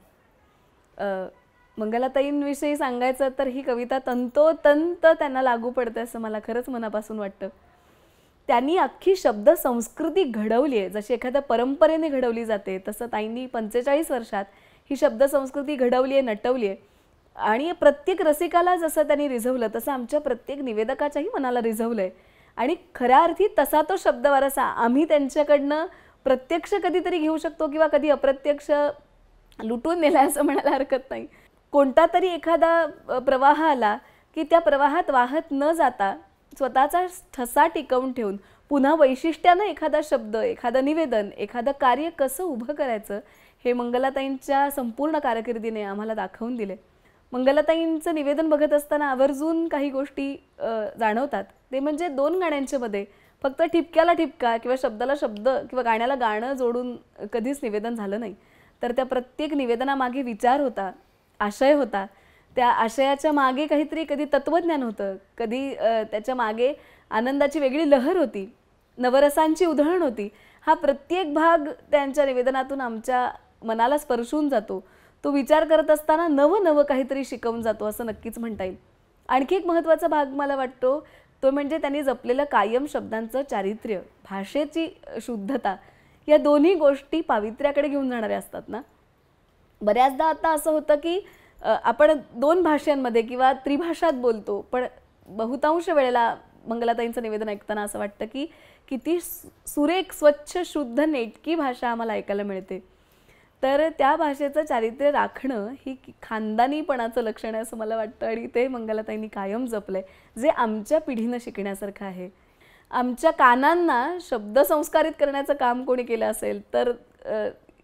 मंगलाताईंविषयी सांगायचं तर ही कविता तंतोतंत त्यांना लागू पडते असं मला खरंच मनापासून वाटतं. त्यांनी अख्खी शब्द संस्कृती घडवली आहे. जशी एखाद्या परंपरेने घडवली जाते तसं ताईंनी 45 वर्षात ही शब्द संस्कृती घडवली आहे, नटवली आहे. आणि प्रत्येक रसिकाला जसं त्यांनी रिझवलं तसं आमच्या प्रत्येक निवेदकाच्याही मनाला रिझवलं आहे. आणि खऱ्या अर्थी तसा तो शब्द वारसा आम्ही त्यांच्याकडनं प्रत्यक्ष कधीतरी घेऊ शकतो किंवा कधी अप्रत्यक्ष लुटून नेला असं म्हणायला हरकत नाही. कोणता तरी एखादा प्रवाह आला की त्या प्रवाहात वाहत न जाता स्वतःचा ठसा टिकवून ठेवून पुन्हा वैशिष्ट्यानं एखादा शब्द, एखादं निवेदन, एखादं कार्य कसं उभं करायचं हे मंगलाताईंच्या संपूर्ण कारकिर्दीने आम्हाला दाखवून दिले. मंगलाताईंचं निवेदन बघत असताना आवर्जून काही गोष्टी जाणवतात. ते म्हणजे 2 गाण्यांच्या मध्ये फक्त ठिपक्याला ठिपका किंवा शब्दाला शब्द किंवा गाण्याला गाणं जोडून कधीच निवेदन झालं नाही. तर त्या प्रत्येक निवेदनामागे विचार होता, आशय होता. त्या आशयाच्या मागे काहीतरी कधी तत्वज्ञान होतं, कधी त्याच्या मागे आनंदाची वेगळी लहर होती, नवरसांची उधळण होती. हा प्रत्येक भाग त्यांच्या निवेदनातून आमच्या मनाला स्पर्शून जातो. तो विचार करत असताना नवं नवं काहीतरी शिकवून जातो असं नक्कीच म्हणता येईल. आणखी एक महत्त्वाचा भाग मला वाटतो तो म्हणजे त्यांनी जपलेलं कायम शब्दांचं चारित्र्य, भाषेची शुद्धता. या दोन्ही गोष्टी पावित्र्याकडे घेऊन जाणाऱ्या असतात ना. बऱ्याचदा आता असं होतं की आपण 2 भाषांमध्ये किंवा त्रिभाषात बोलतो, पण बहुतांश वेळेला मंगलाताईंचं निवेदन ऐकताना असं वाटतं की किती सुरेख, स्वच्छ, शुद्ध, नेटकी भाषा आम्हाला ऐकायला मिळते. तर त्या भाषेचं चारित्र्य राखणं ही खानदानीपणाचं लक्षण आहे असं मला वाटतं आणि ते मंगलाताईंनी कायम जपलं आहे, जे आमच्या पिढीनं शिकण्यासारखं आहे. आमच्या कानांना शब्द संस्कारित करण्याचं काम कोणी केलं असेल तर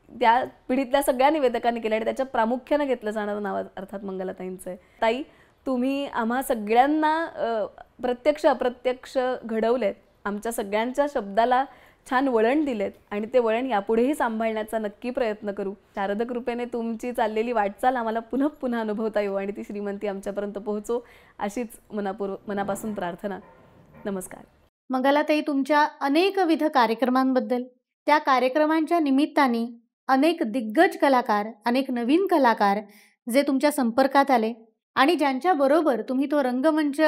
त्या पिढीतल्या सगळ्या निवेदकांनी केलं आणि त्याच्या प्रामुख्यानं घेतलं जाणारं नाव अर्थात मंगलाताईंचं आहे. ताई, तुम्ही आम्हा सगळ्यांना प्रत्यक्ष अप्रत्यक्ष घडवलेत, आमच्या सगळ्यांच्या शब्दाला छान वळण दिलेत आणि ते वळण यापुढेही सांभाळण्याचा नक्की प्रयत्न करू. शारद कृपेने तुमची चाललेली वाटचाल आम्हाला पुन्हा पुन्हा अनुभवता येऊ आणि ती श्रीमंती आमच्यापर्यंत पोहोचो, अशीच मनापासून प्रार्थना. नमस्कार. मंगलाताई, तुमच्या अनेकविध कार्यक्रमांबद्दल, त्या कार्यक्रमांच्या निमित्ताने अनेक दिग्गज कलाकार, अनेक नवीन कलाकार जे तुमच्या संपर्कात आले आणि ज्यांच्याबरोबर तुम्ही तो रंगमंच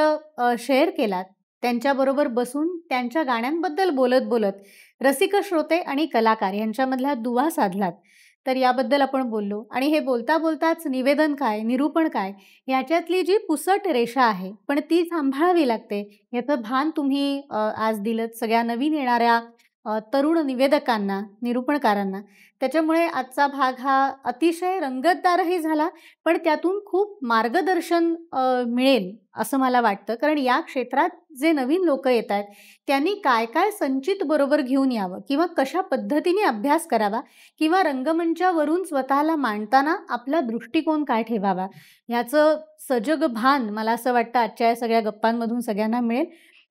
शेअर केलात, त्यांच्याबरोबर बसून त्यांच्या गाण्यांबद्दल बोलत बोलत रसिक श्रोते आणि कलाकार यांच्यामधला दुवा साधलात, तर याबद्दल आपण बोललो. आणि हे बोलता बोलताच निवेदन काय, निरूपण काय, याच्यातली जी पुसट रेषा आहे पण ती सांभाळावी लागते, याचं भान तुम्ही आज दिलं सगळ्या नवीन येणाऱ्या तरुण निवेदकांना, निरूपणकारांना. त्याच्यामुळे आजचा भाग हा अतिशय रंगतदारही झाला, पण त्यातून खूप मार्गदर्शन मिळेल असं मला वाटतं. कारण या क्षेत्रात जे नवीन लोक येत आहेत त्यांनी काय काय संचित बरोबर घेऊन यावं किंवा कशा पद्धतीने अभ्यास करावा किंवा रंगमंचावरून स्वतःला मांडताना आपला दृष्टिकोन काय ठेवावा, ह्याचं सजग भान मला असं वाटतं आजच्या या सगळ्या गप्पांमधून सगळ्यांना मिळेल.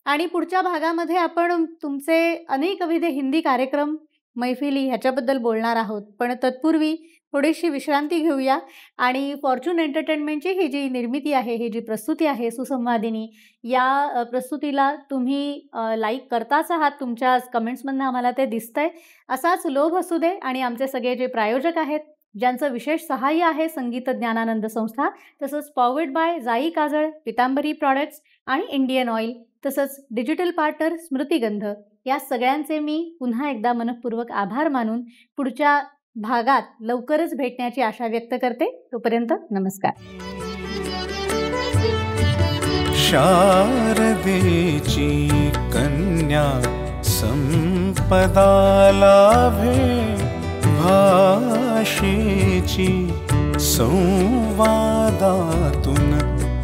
आणि पुढच्या भागामध्ये आपण तुमचे अनेकविध हिंदी कार्यक्रम, मैफिली ह्याच्याबद्दल बोलणार आहोत. पण तत्पूर्वी थोडीशी विश्रांती घेऊया आणि फॉर्च्यून एंटरटेनमेंटची ही जी निर्मिती आहे, ही जी प्रस्तुती आहे सुसंवादिनी, या प्रस्तुतीला तुम्ही लाईक करताच आहात, तुमच्या कमेंट्समधनं आम्हाला ते दिसतंय. असाच लोभ असू दे. आणि आमचे सगळे जे प्रायोजक आहेत, ज्यांचं विशेष सहाय्य आहे संगीत ज्ञानानंद संस्था, तसंच पॉवर्ड बाय जाई काजळ, पितांबरी प्रॉडक्ट्स आणि इंडियन ऑइल, तसंच डिजिटल पार्टनर स्मृतिगंध, या सगळ्यांचे मी पुन्हा एकदा मनपूर्वक आभार मानून पुढच्या भागात लवकरच भेटण्याची आशा व्यक्त करते. तोपर्यंत नमस्कार. शारदेची कन्या संपदा लाभे, भाषेची संवादातून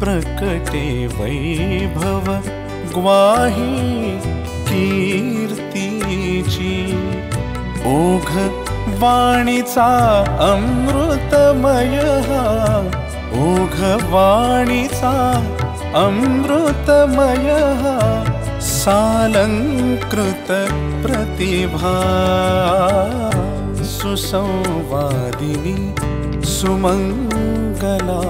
प्रकटे वैभव, ग्वाही कीर्तीची ओघ वाणीचा अमृतमय हा, ओघ वाणीचा अमृतमय हा, सालंकृत प्रतिभा सुसंवादिनी सुमंगला